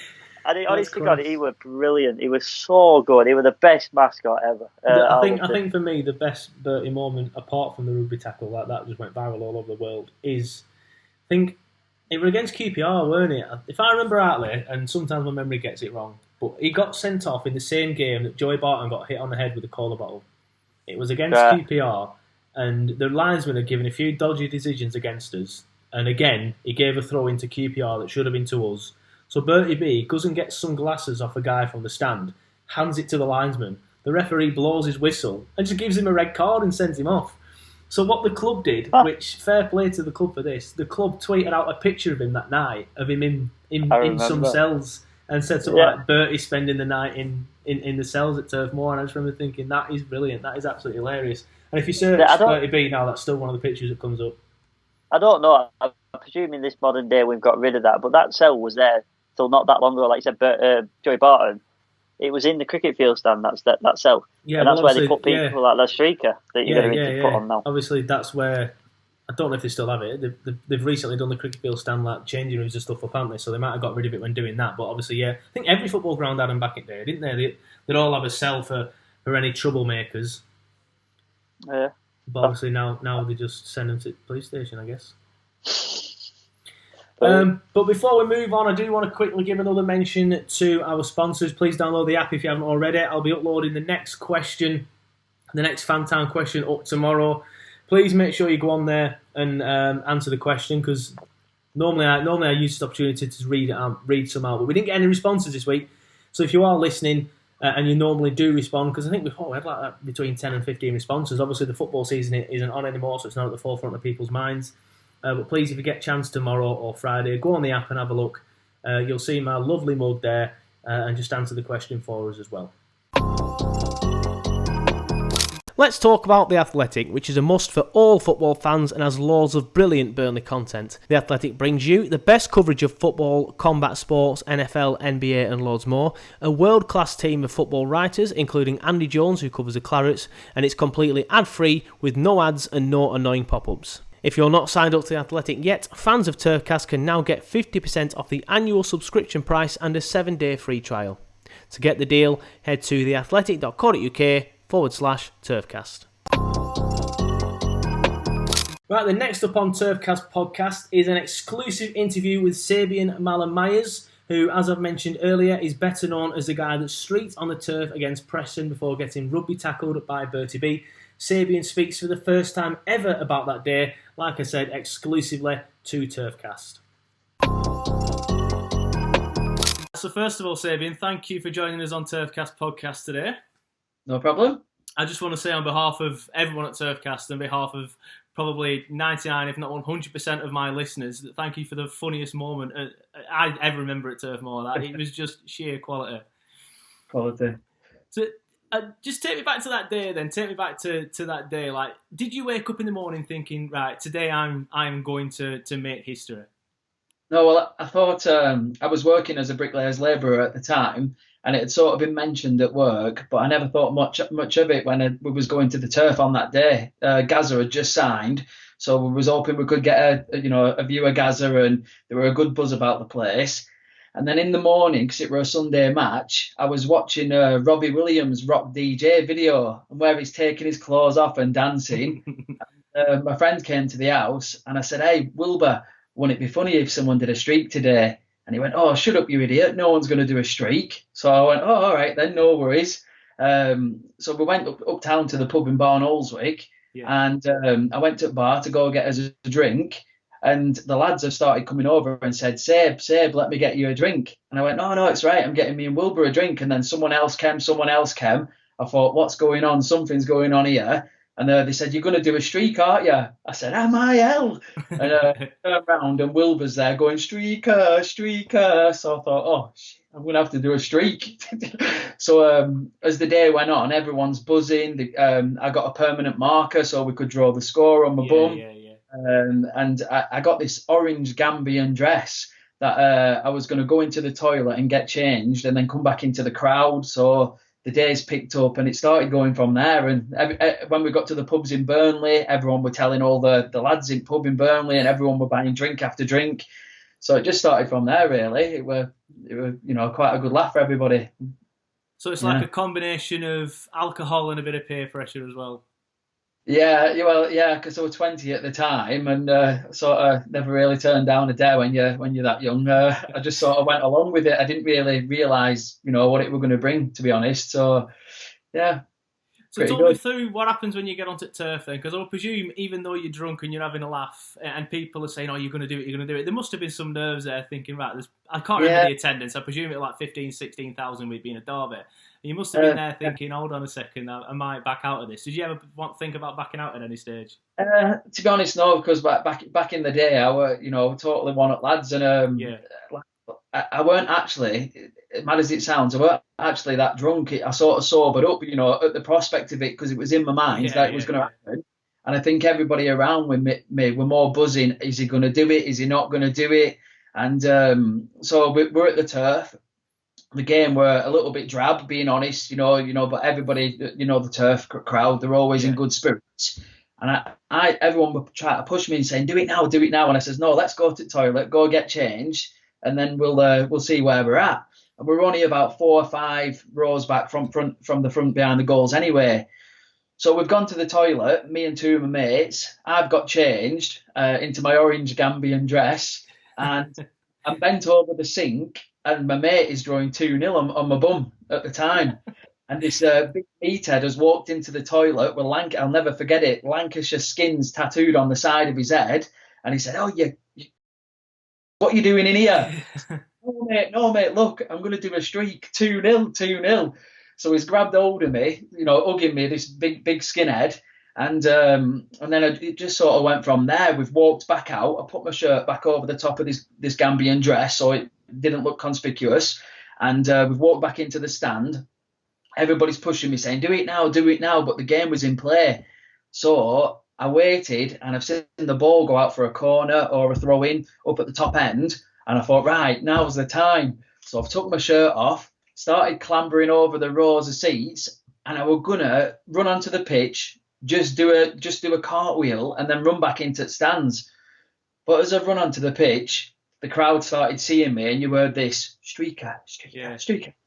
And honestly, God, he was brilliant. He was so good. He was the best mascot ever.
I think for me, the best Bertie moment, apart from the rugby tackle like that just went viral all over the world, is I think it was against QPR, weren't it? If I remember rightly, and sometimes my memory gets it wrong, but he got sent off in the same game that Joey Barton got hit on the head with a cola bottle. It was against QPR. And the linesman had given a few dodgy decisions against us. And again, he gave a throw into QPR that should have been to us. So Bertie Bee goes and gets some glasses off a guy from the stand, hands it to the linesman. The referee blows his whistle and just gives him a red card and sends him off. So what the club did, which fair play to the club for this, the club tweeted out a picture of him that night, of him in some cells, and said something like Bertie spending the night in the cells at Turf Moor. And I just remember thinking, that is brilliant, that is absolutely hilarious. And if you search Bertie Bee now, that's still one of the pictures that comes up.
I don't know. I'm presuming this modern day we've got rid of that, but that cell was there till not that long ago. Like you said, Joey Barton, it was in the cricket field stand. That cell, and that's where they put people like that streaker that you're going to put on now.
Obviously, that's where I don't know if they still have it. They've recently done the cricket field stand like changing rooms and stuff up, haven't they? So they might have got rid of it when doing that. But obviously, I think every football ground had them back in there, didn't they? They'd all have a cell for any troublemakers.
Yeah.
But obviously now they just send them to the police station, I guess. But before we move on, I do want to quickly give another mention to our sponsors. Please download the app if you haven't already. I'll be uploading the next Fan Town question up tomorrow. Please make sure you go on there and answer the question, because normally I use this opportunity to read some out, but we didn't get any responses this week. So if you are listening, and you normally do respond, because I think we had like between 10 and 15 responses. Obviously, the football season isn't on anymore, so it's not at the forefront of people's minds. But please, if you get a chance tomorrow or Friday, go on the app and have a look. You'll see my lovely mug there, and just answer the question for us as well. Let's talk about The Athletic, which is a must for all football fans and has loads of brilliant Burnley content. The Athletic brings you the best coverage of football, combat sports, NFL, NBA and loads more. A world-class team of football writers, including Andy Jones, who covers the Clarets, and it's completely ad-free with no ads and no annoying pop-ups. If you're not signed up to The Athletic yet, fans of TurfCast can now get 50% off the annual subscription price and a 7-day free trial. To get the deal, head to theathletic.co.uk/TurfCast. Right, the next up on TurfCast Podcast is an exclusive interview with Sabaean Mala-Myers, who, as I've mentioned earlier, is better known as the guy that streaked on the turf against Preston before getting rugby tackled by Bertie Bee. Sabaean speaks for the first time ever about that day, like I said, exclusively to TurfCast. So first of all, Sabaean, thank you for joining us on TurfCast Podcast today.
No problem.
I just want to say on behalf of everyone at TurfCast, on behalf of probably 99, if not 100% of my listeners, that thank you for the funniest moment I ever remember at Turf Moor. That it was just sheer quality.
Quality.
So just take me back to that day then. Take me back to that day. Like, did you wake up in the morning thinking, right, today I'm going to make history?
No, well, I thought I was working as a bricklayer's labourer at the time, and it had sort of been mentioned at work, but I never thought much of it when we was going to the turf on that day. Gaza had just signed, so we was hoping we could get a view of Gaza, and there were a good buzz about the place. And then in the morning, because it were a Sunday match, I was watching Robbie Williams' Rock DJ video, and where he's taking his clothes off and dancing. My friend came to the house, and I said, "Hey, Wilbur, wouldn't it be funny if someone did a streak today?" And he went, "Oh, shut up, you idiot. No one's going to do a streak." So I went, "Oh, all right, then, no worries." So we went uptown to the pub in Barnoldswick, and I went to a bar to go get us a drink. And the lads have started coming over and said, Sab, let me get you a drink. And I went, no, it's right. I'm getting me and Wilbur a drink. And then someone else came. I thought, what's going on? Something's going on here. And they said, you're going to do a streak, aren't you? I said, am I hell? And I turned around and Wilbur's there going, streaker. So I thought, oh, shit, I'm going to have to do a streak. So as the day went on, everyone's buzzing. I got a permanent marker so we could draw the score on my bum. And I got this orange Gambian dress that I was going to go into the toilet and get changed and then come back into the crowd. So the days picked up and it started going from there. And when we got to the pubs in Burnley, everyone were telling all the lads in pub in Burnley, and everyone were buying drink after drink. So it just started from there, really. It were quite a good laugh for everybody.
So it's like a combination of alcohol and a bit of peer pressure as well.
Yeah, because I was 20 at the time, and sort of never really turned down a dare when you're that young. I just sort of went along with it. I didn't really realise, what it were going to bring, to be honest. So, yeah.
So talk me through what happens when you get onto turf then, because I would presume even though you're drunk and you're having a laugh and people are saying, oh, you're going to do it, there must have been some nerves there thinking, right, I can't remember the attendance. I presume it was like 15,000, 16,000 we'd been a derby. You must have been there thinking, hold on a second, I might back out of this. Did you ever think about backing out at any stage?
To be honest, no, because back in the day, I were, totally one-up lads, and I weren't actually, mad as it sounds, I weren't actually that drunk. I sort of sobered up, at the prospect of it, because it was in my mind that it was going to happen. And I think everybody around with me were more buzzing. Is he going to do it? Is he not going to do it? And so we're at the turf. The game were a little bit drab, being honest, but everybody, the turf crowd, they're always in good spirits. And everyone would try to push me and saying, do it now. And I says, no, let's go to the toilet, go get changed, and then we'll see where we're at. And we're only about 4 or 5 rows back from the front behind the goals anyway. So we've gone to the toilet, me and 2 of my mates. I've got changed into my orange Gambian dress, and I'm bent over the sink, and my mate is drawing 2-0 on my bum at the time. And this big meathead has walked into the toilet with I'll never forget it, Lancashire skins tattooed on the side of his head. And he said, oh, what are you doing in here? No, mate, look, I'm going to do a streak, 2-0. So he's grabbed hold of me, hugging me, this big skinhead. And then it just sort of went from there. We've walked back out. I put my shirt back over the top of this Gambian dress so it didn't look conspicuous. And we've walked back into the stand. Everybody's pushing me, saying, do it now. But the game was in play. So I waited, and I've seen the ball go out for a corner or a throw-in up at the top end. And I thought, right, now's the time. So I've took my shirt off, started clambering over the rows of seats, and I was gonna run onto the pitch, just do a cartwheel, and then run back into the stands. But as I run onto the pitch, the crowd started seeing me, and you heard this streaker, streaker,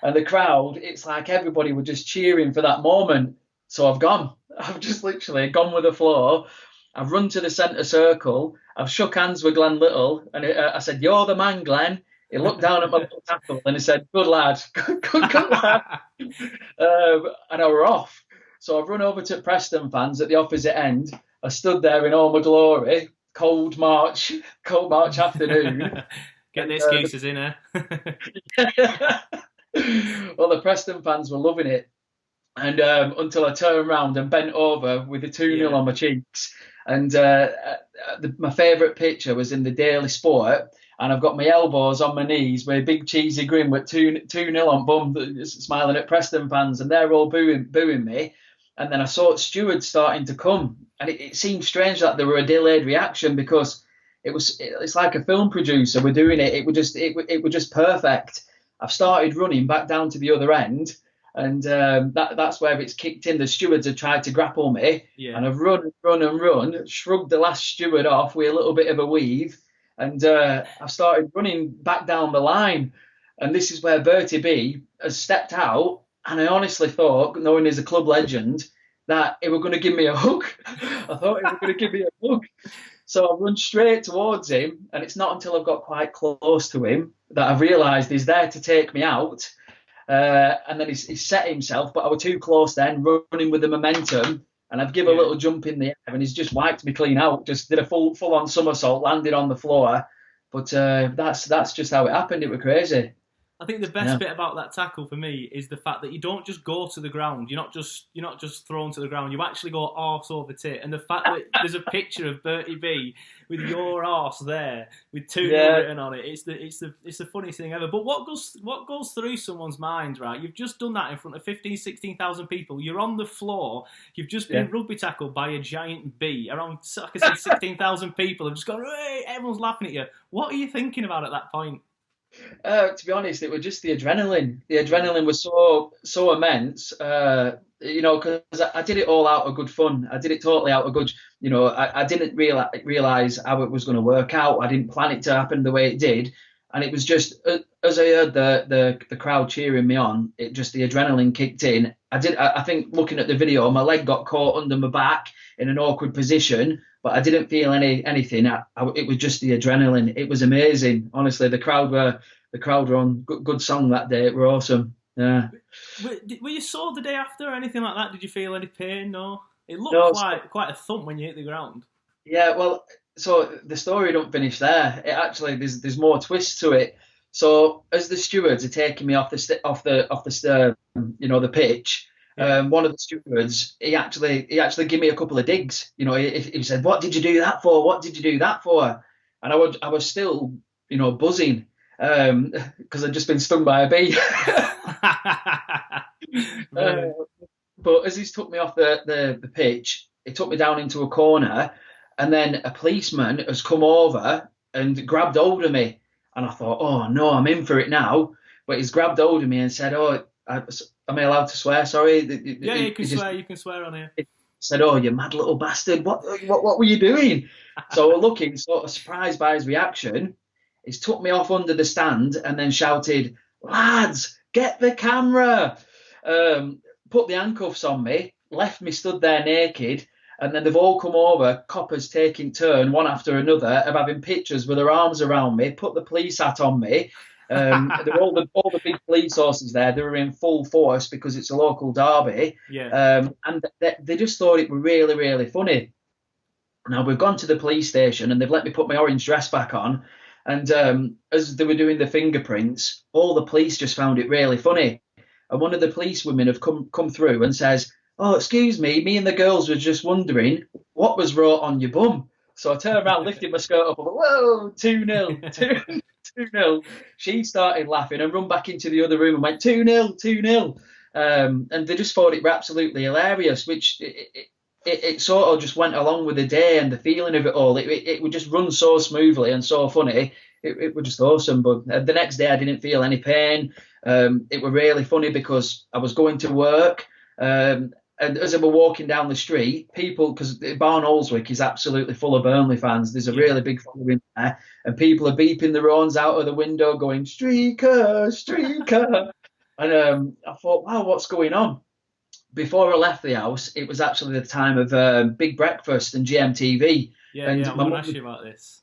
and the crowd. It's like everybody were just cheering for that moment. So I've just literally gone with the flow. I've run to the centre circle. I've shook hands with Glenn Little, and I said, "You're the man, Glenn." He looked down at my little tackle and he said, "Good lad, good lad." And I were off. So I've run over to Preston fans at the opposite end. I stood there in all my glory, cold March afternoon.
Get the excuses in, eh?
Well, the Preston fans were loving it. And until I turned around and bent over with a 2-0 on my cheeks. And my favourite picture was in the Daily Sport. And I've got my elbows on my knees with a big cheesy grin with 2-0 on bum, smiling at Preston fans. And they're all booing me. And then I saw stewards starting to come. And it seemed strange that there were a delayed reaction, because it's like a film producer. We're doing it. It was just perfect. I've started running back down to the other end. And that's where it's kicked in. The stewards have tried to grapple me, and I've run, shrugged the last steward off with a little bit of a weave, and I've started running back down the line. And this is where Bertie Bee has stepped out, and I honestly thought, knowing he's a club legend, that he were going to give me a hug. I thought he were going to give me a hug. So I run straight towards him, and it's not until I've got quite close to him that I've realised he's there to take me out. And then he set himself, but I was too close then, running with the momentum, and I've given a little jump in the air, and he's just wiped me clean out, just did a full-on somersault, landed on the floor. But that's just how it happened. It was crazy.
I think the best bit about that tackle for me is the fact that you don't just go to the ground. You're not just thrown to the ground. You actually go arse over tit. And the fact that there's a picture of Bertie Bee with your arse there with 2-0 written on it. It's the funniest thing ever. But what goes through someone's mind, right? You've just done that in front of 15,000, 16,000 people. You're on the floor. You've just been rugby tackled by a giant bee. Around, like I said, 16,000 people have just gone, hey, everyone's laughing at you. What are you thinking about at that point?
To be honest, it was just the adrenaline. The adrenaline was so immense, because I did it all out of good fun. I did it totally out of good, I didn't realise how it was going to work out. I didn't plan it to happen the way it did. And it was just, as I heard the crowd cheering me on, the adrenaline kicked in. I think looking at the video, my leg got caught under my back in an awkward position, but I didn't feel anything. It was just the adrenaline. It was amazing. Honestly, the crowd were on good song that day. It were awesome. Yeah.
Were you sore the day after or anything like that? Did you feel any pain? No. It looked quite a thump when you hit the ground. Yeah. Well,
so the story don't finish there. It actually there's more twists to it. So as the stewards are taking me off the pitch. One of the stewards, he actually gave me a couple of digs. He said, "What did you do that for? What did you do that for?" And I was still, buzzing because I'd just been stung by a bee. But as he's took me off the pitch, he took me down into a corner, and then a policeman has come over and grabbed hold of me, and I thought, "Oh no, I'm in for it now." But he's grabbed hold of me and said, "Oh, am I allowed to swear? Sorry."
Yeah, you can swear. You can swear on here.
He said, "Oh, you mad little bastard! What were you doing?" So looking, sort of surprised by his reaction, he's took me off under the stand and then shouted, "Lads, get the camera!" Put the handcuffs on me, left me stood there naked, and then they've all come over, coppers taking turn one after another of having pictures with their arms around me, put the police hat on me. There were all the big police horses there. They were in full force because it's a local derby.
Yeah.
And they just thought it was really, really funny. Now we've gone to the police station and they've let me put my orange dress back on. And as they were doing the fingerprints, all the police just found it really funny. And one of the police women have come through and says, "Oh, excuse me and the girls were just wondering what was wrote on your bum." So I turned around, lifted my skirt up, and went, "Whoa, 2-0, 2-0. She started laughing and run back into the other room and went 2-0, 2-0. And they just thought it were absolutely hilarious, which it sort of just went along with the day and the feeling of it all. It would just run so smoothly and so funny. It was just awesome. But the next day I didn't feel any pain. It were really funny because I was going to work. And as I were walking down the street, people, because Barn Olswick is absolutely full of Burnley fans, there's a really big following there, and people are beeping their horns out of the window going, "Streaker, Streaker." And I thought, wow, what's going on? Before I left the house, it was actually the time of Big Breakfast and GMTV.
Yeah,
and
I want to ask you about this.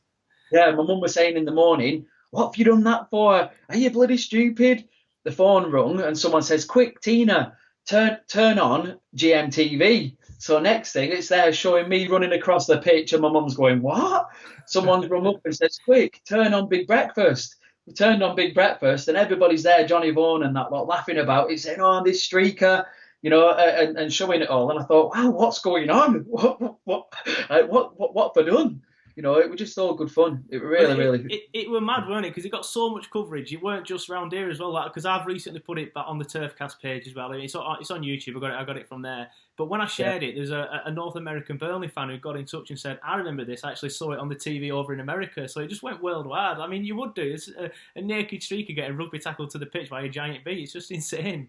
Yeah, my mum was saying in the morning, "What have you done that for? Are you bloody stupid?" The phone rung and someone says, "Quick, Tina, turn on GMTV." So next thing, it's there showing me running across the pitch and my mum's going, "What?" Someone's rung up and says, "Quick, turn on Big Breakfast." We turned on Big Breakfast and everybody's there, Johnny Vaughan and that lot, laughing about it, saying, "Oh, this streaker," and showing it all. And I thought, wow, what's going on? What have I done? It was just all good fun. It was really.
It were mad, weren't it? Because it got so much coverage. It weren't just round here as well. Because I've recently put it back on the TurfCast page as well. It's on YouTube. I got it from there. But when I shared it, there's a North American Burnley fan who got in touch and said, "I remember this. I actually saw it on the TV over in America." So it just went worldwide. I mean, you would do. It's a naked streaker getting rugby tackled to the pitch by a giant bee. It's just insane.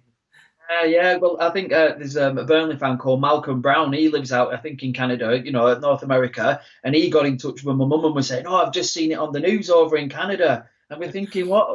Yeah, well, I think there's a Burnley fan called Malcolm Brown. He lives out, I think, in Canada, North America, and he got in touch with my mum and was saying, "Oh, I've just seen it on the news over in Canada." And we're thinking, what?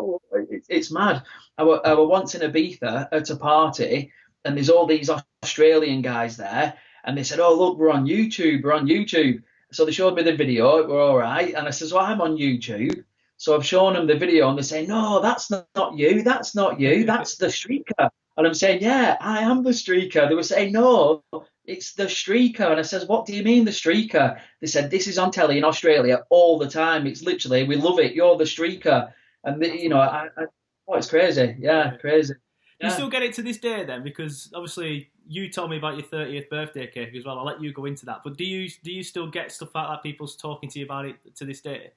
It's mad. I were once in Ibiza at a party, and there's all these Australian guys there, and they said, "Oh, look, we're on YouTube. So they showed me the video, we're all right, and I says, "Well, I'm on YouTube." So I've shown them the video, and they say, "No, that's not you, that's the streaker." And I'm saying, "Yeah, I am the streaker." They were saying, "No, it's the streaker." And I says, "What do you mean the streaker?" They said, "This is on telly in Australia all the time. It's literally, we love it. You're the streaker." And, it's crazy. Yeah, crazy.
Do you still get it to this day then? Because obviously you told me about your 30th birthday cake as well. I'll let you go into that. But do you still get stuff like that, people's talking to you about it to this day?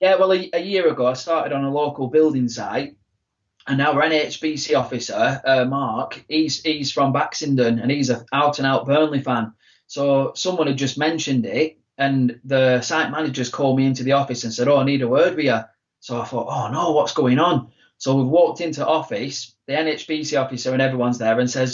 Yeah, well, a year ago, I started on a local building site. And our NHBC officer, Mark, he's from Baxenden and he's an out-and-out Burnley fan. So someone had just mentioned it and the site managers called me into the office and said, "Oh, I need a word with you." So I thought, oh, no, what's going on? So we've walked into office, the NHBC officer and everyone's there and says,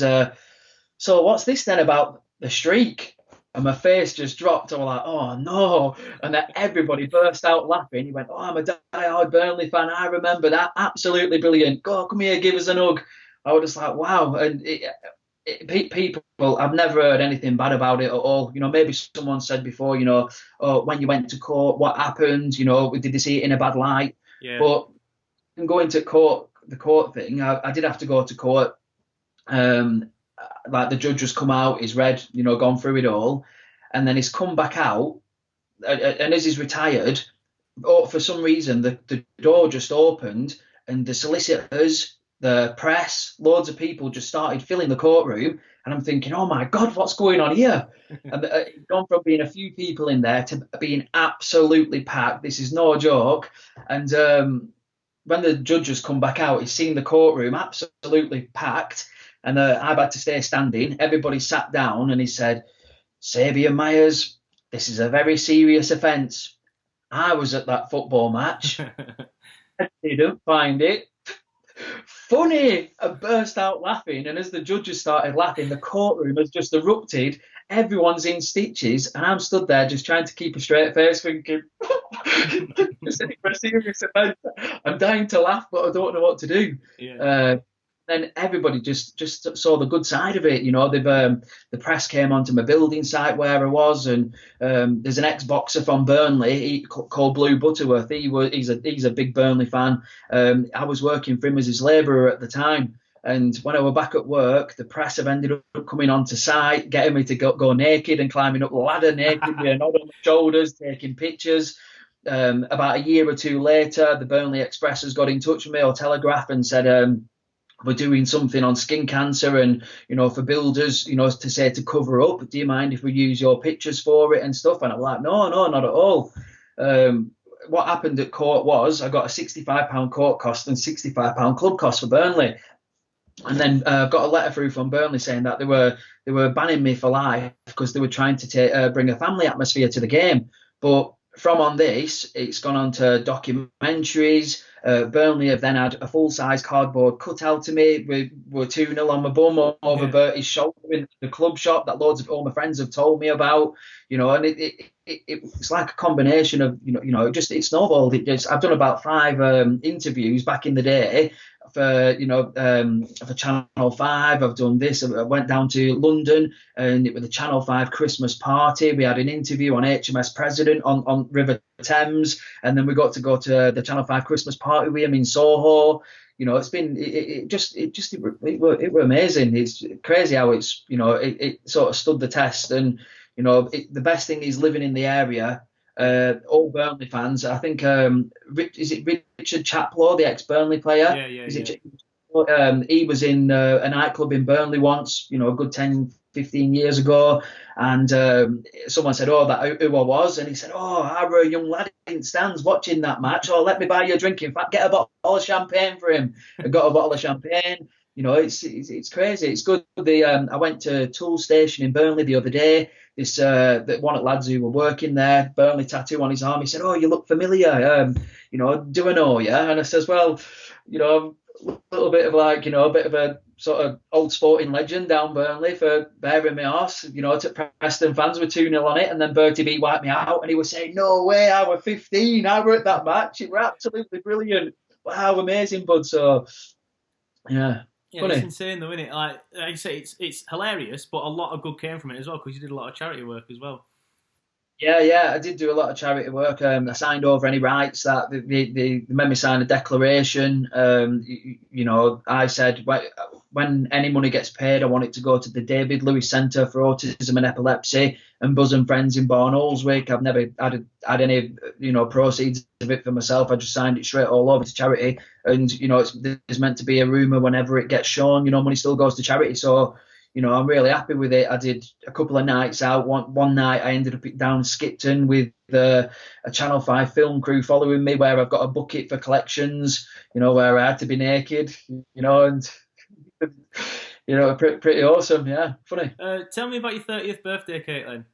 "So what's this then about the streak?" And my face just dropped. I was like, "Oh, no." And then everybody burst out laughing. He went, "Oh, I'm a die-hard Burnley fan. I remember that. Absolutely brilliant. Go, come here, give us a hug." I was just like, wow. And people, I've never heard anything bad about it at all. Maybe someone said before, "Oh, when you went to court, what happened? Did they see it in a bad light?"
Yeah.
But going to court, the court thing, I did have to go to court. Like the judge has come out, he's read, gone through it all, and then he's come back out, and as he's retired, for some reason the door just opened, and the solicitors, the press, loads of people just started filling the courtroom, and I'm thinking, oh my God, what's going on here? And it's gone from being a few people in there to being absolutely packed. This is no joke. And when the judge has come back out, he's seen the courtroom absolutely packed. And I've had to stay standing. Everybody sat down and he said, "Sabaean Myers, this is a very serious offence. I was at that football match. I didn't find it funny." I burst out laughing. And as the judges started laughing, the courtroom has just erupted. Everyone's in stitches. And I'm stood there just trying to keep a straight face thinking, it's a serious offence. I'm dying to laugh, but I don't know what to do.
Yeah.
Then everybody just saw the good side of it. The press came onto my building site where I was, and there's an ex-boxer from Burnley called Blue Butterworth. He's a big Burnley fan. I was working for him as his labourer at the time, and when I were back at work, the press have ended up coming onto site, getting me to go naked and climbing up the ladder naked with a nod on my shoulders, taking pictures. about a year or two later, the Burnley Express has got in touch with me, or Telegraph, and said, we're doing something on skin cancer and, for builders, to cover up. Do you mind if we use your pictures for it and stuff? And I'm like, no, not at all. What happened at court was I got a £65 court cost and £65 club cost for Burnley. And then got a letter through from Burnley saying that they were banning me for life because they were trying to bring a family atmosphere to the game. But from on this, it's gone on to documentaries. Burnley have then had a full-size cardboard cutout to me. We were 2-0 on my bum over Bertie's shoulder in the club shop that loads of all my friends have told me about. And it's like a combination of, it snowballed. I've done about 5 interviews back in the day for Channel 5. I've done this. I went down to London and it was the Channel 5 Christmas party. We had an interview on HMS President on River Thames, and then we got to go to the Channel 5 Christmas party with him in Soho. It's been it were amazing. It's crazy how it's it sort of stood the test, and the best thing is living in the area. All Burnley fans, I think, is it Richard Chaplow, the ex-Burnley player?
Yeah.
He was in a nightclub in Burnley once, a good 10, 15 years ago, and someone said, that who I was, and he said, I were a young lad in stands watching that match. Let me buy you a drink. In fact, get a bottle of champagne for him. I got a bottle of champagne. It's crazy. It's good. I went to Tool Station in Burnley the other day. This one of the lads who were working there, Burnley tattoo on his arm. He said, you look familiar. Do I know you? And I says, well, a little bit of a bit of a sort of old sporting legend down Burnley for bearing me arse. Preston fans were 2-0 on it, and then Bertie Bee wiped me out, and he was saying, no way, I were 15. I were at that match. It were absolutely brilliant. Wow, amazing, bud. So, yeah.
Yeah, it's insane though, isn't it? Like you say, it's hilarious, but a lot of good came from it as well, because you did a lot of charity work as well.
Yeah, I did do a lot of charity work. I signed over any rights that they made me sign a declaration. I said when any money gets paid, I want it to go to the David Lewis Centre for Autism and Epilepsy and Bosom Friends in Barnoldswick. I've never had any proceeds of it for myself. I just signed it straight all over to charity. And it's meant to be a rumour whenever it gets shown. Money still goes to charity. So. I'm really happy with it. I did a couple of nights out. One night I ended up down Skipton with a Channel 5 film crew following me, where I've got a bucket for collections, where I had to be naked, and, pretty awesome. Yeah, funny.
Tell me about your 30th birthday, Caitlin.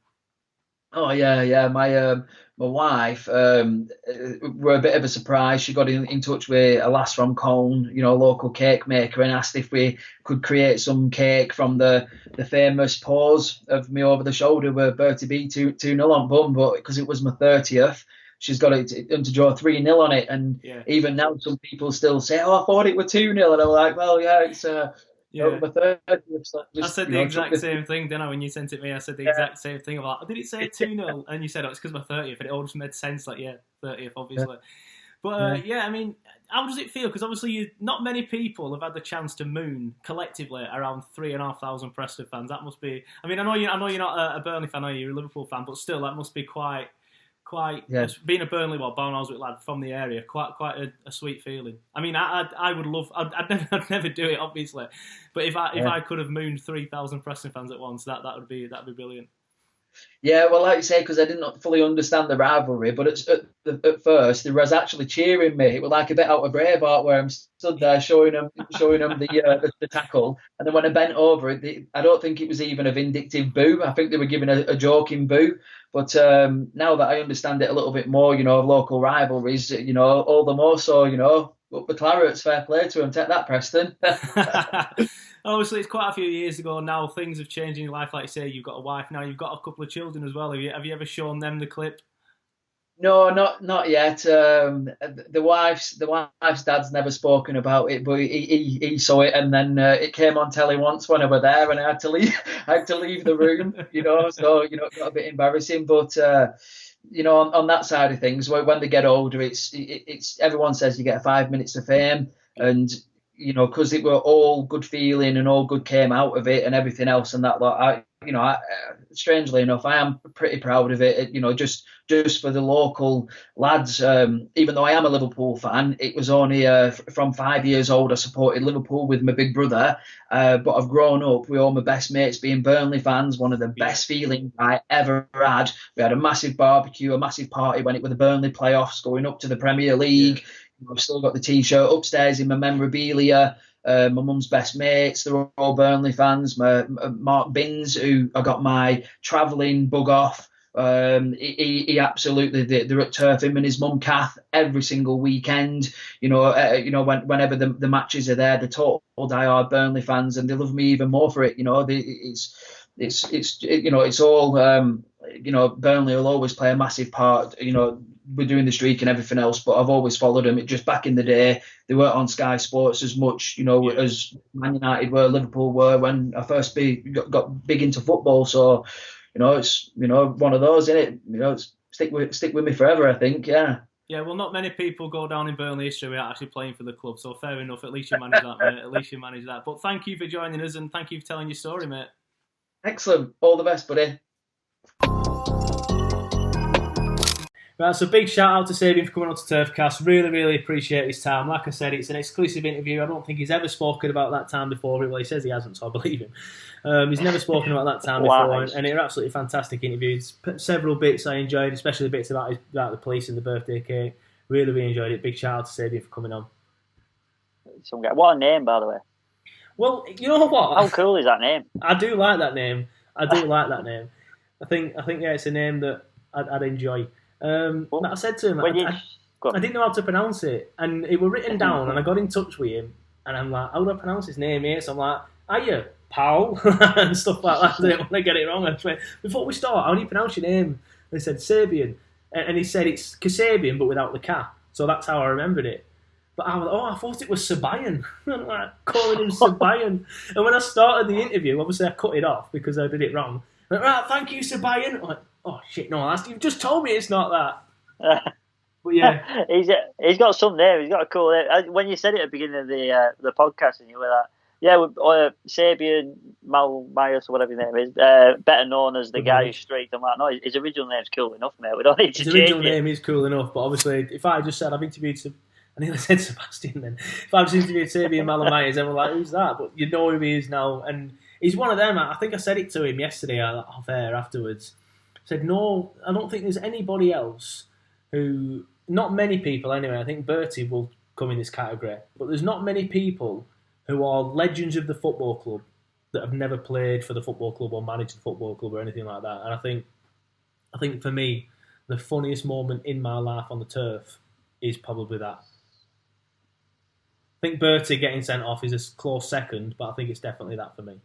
Oh, yeah. My wife were a bit of a surprise. She got in touch with a lass from Colne, local cake maker, and asked if we could create some cake from the famous pose of me over the shoulder with Bertie Bee 2-0 on bum. But because it was my 30th, she's got it to draw 3-0 on it. And even now, some people still say, I thought it was 2-0. And I'm like, well, yeah, it's...
Yeah.
I
said the exact same thing, didn't I? When you sent it me, I said the exact same thing. I'm like, did it say 2-0? And you said, it's because my 30th, and it all just made sense. 30th, obviously. But I mean, how does it feel? Because obviously, not many people have had the chance to moon collectively around 3,500 Preston fans. That must be. I mean, I know you're not a Burnley fan, are you? You're a Liverpool fan, but still, that must be quite. Being a Burnley, Barnoldswick lad from the area, quite a sweet feeling. I mean, I would love. I'd never do it, obviously, but if I could have mooned 3,000 Preston fans at once, that'd be brilliant.
Yeah, well, like you say, because I didn't fully understand the rivalry, but at first they was actually cheering me. It was like a bit out of Braveheart, where I'm stood there showing them the tackle, and then when I bent over it, I don't think it was even a vindictive boo. I think they were giving a joking boo. But now that I understand it a little bit more, of local rivalries, all the more so, up the Clarets, fair play to them. Take that, Preston.
Obviously, it's quite a few years ago now. Things have changed in your life. Like you say, you've got a wife now. You've got a couple of children as well. Have you ever shown them the clip?
No, not yet. The wife's dad's never spoken about it, but he saw it, and then it came on telly once when I was there, and I had to leave the room. So it got a bit embarrassing, but. On that side of things, when they get older, it's everyone says you get 5 minutes of fame, and because it were all good feeling and all good came out of it and everything else and that lot. strangely enough, I am pretty proud of it. Just for the local lads. Even though I am a Liverpool fan, it was only from 5 years old I supported Liverpool with my big brother. But I've grown up with all my best mates being Burnley fans. One of the best feelings I ever had. We had a massive barbecue, a massive party when it was the Burnley playoffs going up to the Premier League. I've still got the T-shirt upstairs in my memorabilia. My mum's best mates, they're all Burnley fans. Mark Binns, who I got my travelling bug off, he absolutely, they're at Turf, him and his mum Kath, every single weekend. Whenever the matches are there, they're total diehard Burnley fans, and they love me even more for it. It's all Burnley will always play a massive part. We're doing the streak and everything else, but I've always followed them. It just back in the day, they weren't on Sky Sports as much, as Man United were, Liverpool were when I first got big into football. So, it's one of those, isn't it? Stick with me forever, I think. Yeah.
Yeah, well, not many people go down in Burnley history without actually playing for the club, so fair enough. At least you managed that, mate. At least you managed that. But thank you for joining us, and thank you for telling your story, mate.
Excellent. All the best, buddy.
Right, so big shout out to Sabaean for coming on to TurfCast. Really, really appreciate his time. Like I said, it's an exclusive interview. I don't think he's ever spoken about that time before. Well, he says he hasn't, so I believe him. He's never spoken about that time before, and it was absolutely fantastic interviews. Several bits I enjoyed, especially the bits about the police and the birthday cake. Really, really enjoyed it. Big shout out to Sabaean for coming on.
Some guy. What a name, by the way.
Well, you know what?
How cool is that name?
I do like that name. I think yeah, it's a name that I'd enjoy. I said to him, I didn't know how to pronounce it, and it were written down, and I got in touch with him, and I'm like, how do I pronounce his name here? So I'm like, hiya, pal, and stuff like that. I didn't want to get it wrong. I went, before we start, how do you pronounce your name? And he said Sabaean, and he said it's Kasabian, but without the K. So that's how I remembered it. But I thought it was Sabaean. I'm like, calling him Sabaean. And when I started the interview, obviously I cut it off because I did it wrong. I went, right, thank you, Sabaean. I'm like, oh shit, no, you've just told me it's not that. But yeah,
he's got some name. He's got a cool name. When you said it at the beginning of the podcast, and you were like, yeah, Sabaean Mala-Myers or whatever his name is, better known as the guy who's streaked. I'm like, no, his original name's cool enough, mate. We don't need to change it. His original
name is cool enough, but obviously, if I just said I've interviewed I nearly said Sebastian then. If I just interviewed Sabaean Mala-Myers, then we're like, who's that? But you know who he is now, and he's one of them. I think I said it to him yesterday off air afterwards. I said, no, I don't think there's anybody else who, not many people anyway, I think Bertie will come in this category, but there's not many people who are legends of the football club that have never played for the football club or managed the football club or anything like that. And I think for me, the funniest moment in my life on the turf is probably that. I think Bertie getting sent off is a close second, but I think it's definitely that for me.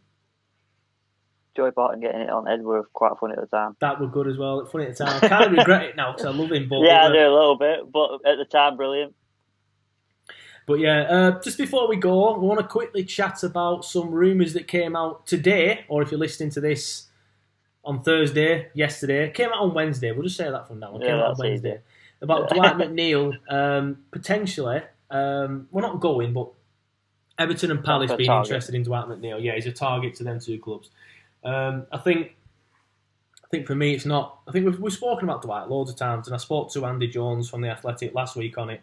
Joey Barton getting it on Ed were quite funny at the time.
That were good as well. Funny at the time. I kind of regret it now because I love him. But
yeah, I do a little bit, but at the time, brilliant.
But yeah, just before we go, we want to quickly chat about some rumours that came out today, or if you're listening to this on Thursday, yesterday. Came out on Wednesday. We'll just say that from now on. Came out on Wednesday. Easy. About Dwight McNeil potentially, we're not going, but Everton and Palace being interested in Dwight McNeil. Yeah, he's a target to them two clubs. I think for me it's not. I think we've spoken about Dwight loads of times, and I spoke to Andy Jones from The Athletic last week on it,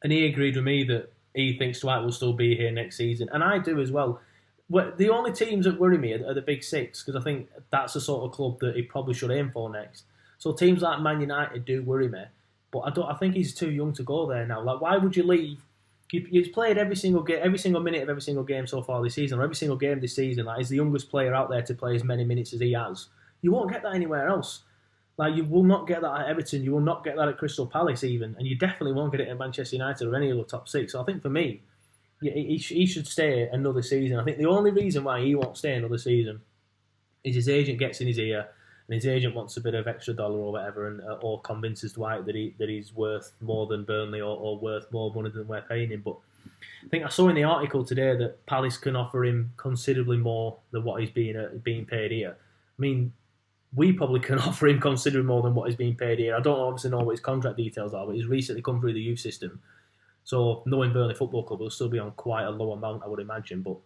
and he agreed with me that he thinks Dwight will still be here next season, and I do as well. The only teams that worry me are the Big Six, because I think that's the sort of club that he probably should aim for next. So teams like Man United do worry me, but I think he's too young to go there now. Like, why would you leave? He's played every single minute of every single game so far this season, or every single game this season. Like, he's the youngest player out there to play as many minutes as he has. You won't get that anywhere else. Like, you will not get that at Everton. You will not get that at Crystal Palace even, and you definitely won't get it at Manchester United or any of the top six. So I think for me, he should stay another season. I think the only reason why he won't stay another season is his agent gets in his ear, and his agent wants a bit of extra dollar or whatever, and or convinces Dwight that he's worth more than Burnley or worth more money than we're paying him. But I think I saw in the article today that Palace can offer him considerably more than what he's being paid here. I mean, we probably can offer him considerably more than what he's being paid here. I don't obviously know what his contract details are, but he's recently come through the youth system. So knowing Burnley Football Club will still be on quite a low amount, I would imagine. But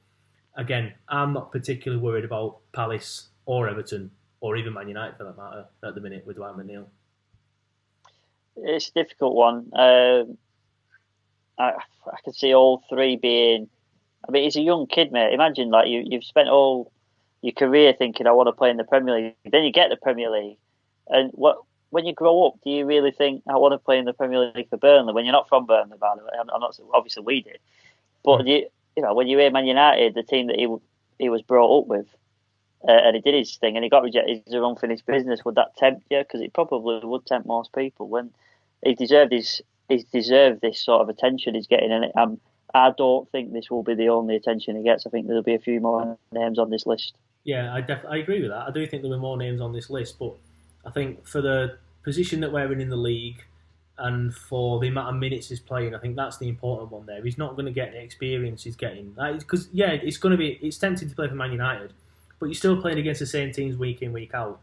again, I'm not particularly worried about Palace or Everton, or even Man United for that matter, at the minute with Dwight McNeil?
It's a difficult one. I can see all three being. I mean, he's a young kid, mate. Imagine like you've spent all your career thinking, I want to play in the Premier League. Then you get the Premier League, and when you grow up, do you really think I want to play in the Premier League for Burnley? When you're not from Burnley, by the way, I'm not. Obviously, we did, but you know, when you hear Man United, the team that he was brought up with, and he did his thing, and he got rejected as unfinished business, would that tempt you? Because it probably would tempt most people. When he deserved this sort of attention he's getting, and I don't think this will be the only attention he gets. I think there'll be a few more names on this list.
Yeah, I agree with that. I do think there were more names on this list, but I think for the position that we're in the league and for the amount of minutes he's playing, I think that's the important one there. He's not going to get the experience he's getting. Because, it's tempting to play for Man United, but you're still playing against the same teams week in, week out.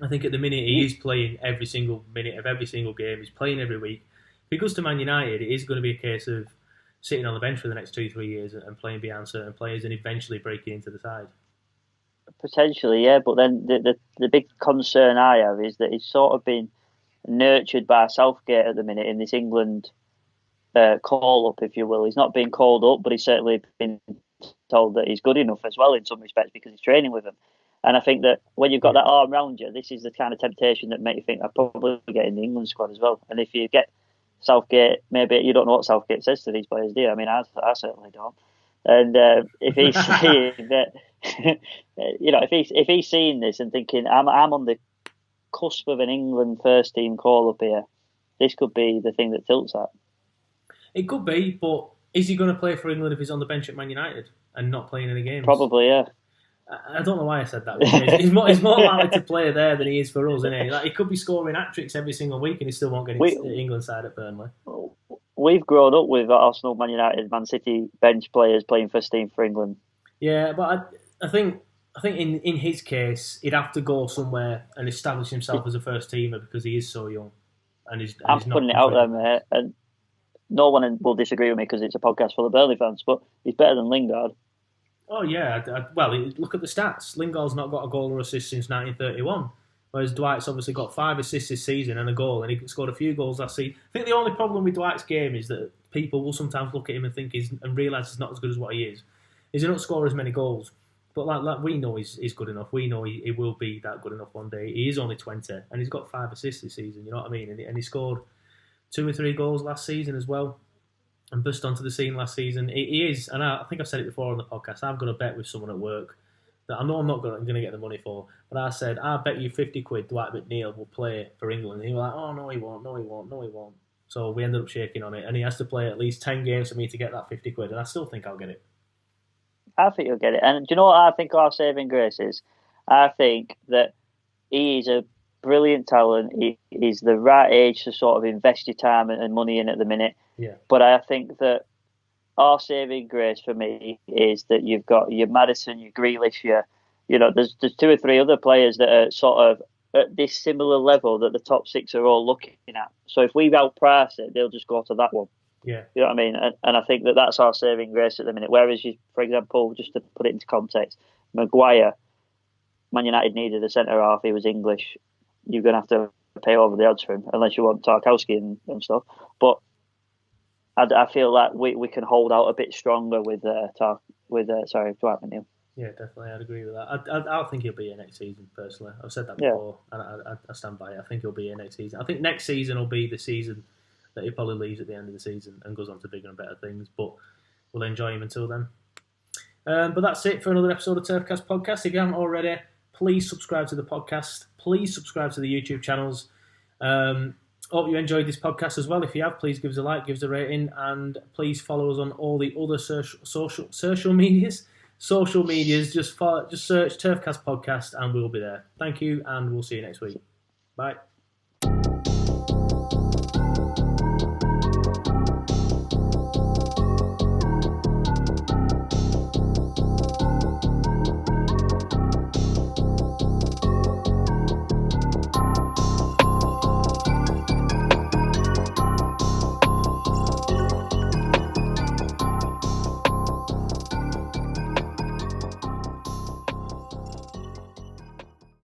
I think at the minute he is playing every single minute of every single game. He's playing every week. If he goes to Man United, it is going to be a case of sitting on the bench for the next 2-3 years and playing behind certain players and eventually breaking into the side.
Potentially, yeah, but then the big concern I have is that he's sort of been nurtured by Southgate at the minute in this England call-up, if you will. He's not been called up, but he's certainly been told that he's good enough as well in some respects because he's training with him. And I think that when you've got that arm around you, this is the kind of temptation that makes you think I'll probably get in the England squad as well. And if you get Southgate, maybe you don't know what Southgate says to these players, do you? I mean, I certainly don't. And if he's seeing that, if he's seeing this and thinking, I'm on the cusp of an England first team call up here, this could be the thing that tilts that.
It could be, but is he going to play for England if he's on the bench at Man United and not playing any games?
Probably, yeah.
I don't know why I said that. He's more likely to play there than he is for us, isn't he? Like, he could be scoring hat-tricks every single week and he still won't get into the England side at Burnley.
We've grown up with Arsenal, Man United, Man City bench players playing first team for England.
Yeah, but I think in his case, he'd have to go somewhere and establish himself as a first teamer because he is so young.
I'm putting it out there, mate, and no one will disagree with me because it's a podcast full of Burnley fans, but he's better than Lingard.
Oh, yeah. Well, look at the stats. Lingard's not got a goal or assist since 1931, whereas Dwight's obviously got 5 assists this season and a goal, and he scored a few goals last season. I think the only problem with Dwight's game is that people will sometimes look at him and think and realise he's not as good as what he is. He don't score as many goals. But like we know he's good enough. We know he will be that good enough one day. He is only 20, and he's got 5 assists this season, you know what I mean? And he scored 2 or 3 goals last season as well. And burst onto the scene last season. He is, and I think I've said it before on the podcast, I've got a bet with someone at work that I know I'm not going to get the money for, but I said, I bet you 50 quid Dwight McNeil will play for England. And he was like, oh, no, he won't, no, he won't, no, he won't. So we ended up shaking on it, and he has to play at least 10 games for me to get that 50 quid, and I still think I'll get it.
I think you'll get it. And do you know what I think our saving grace is? I think that he is a brilliant talent. He's the right age to sort of invest your time and money in at the minute.
Yeah.
But I think that our saving grace for me is that you've got your Maddison, your Grealish, there's 2 or 3 other players that are sort of at this similar level that the top 6 are all looking at. So if we outprice it, they'll just go to that one.
Yeah.
You know what I mean? And I think that that's our saving grace at the minute. Whereas, for example, just to put it into context, Maguire, Man United needed a centre-half. He was English. You're going to have to pay over the odds for him, unless you want Tarkowski and stuff. But I feel like we can hold out a bit stronger with Dwight McNeil.
Yeah, definitely, I'd agree with that. I think he'll be here next season, personally. I've said that before, and I stand by it. I think he'll be here next season. I think next season will be the season that he probably leaves at the end of the season and goes on to bigger and better things, but we'll enjoy him until then. But that's it for another episode of TurfCast Podcast. If you haven't already, please subscribe to the podcast. Please subscribe to the YouTube channels. Hope you enjoyed this podcast as well. If you have, please give us a like, give us a rating, and please follow us on all the other social medias. Just search TurfCast Podcast and we'll be there. Thank you, and we'll see you next week. Bye.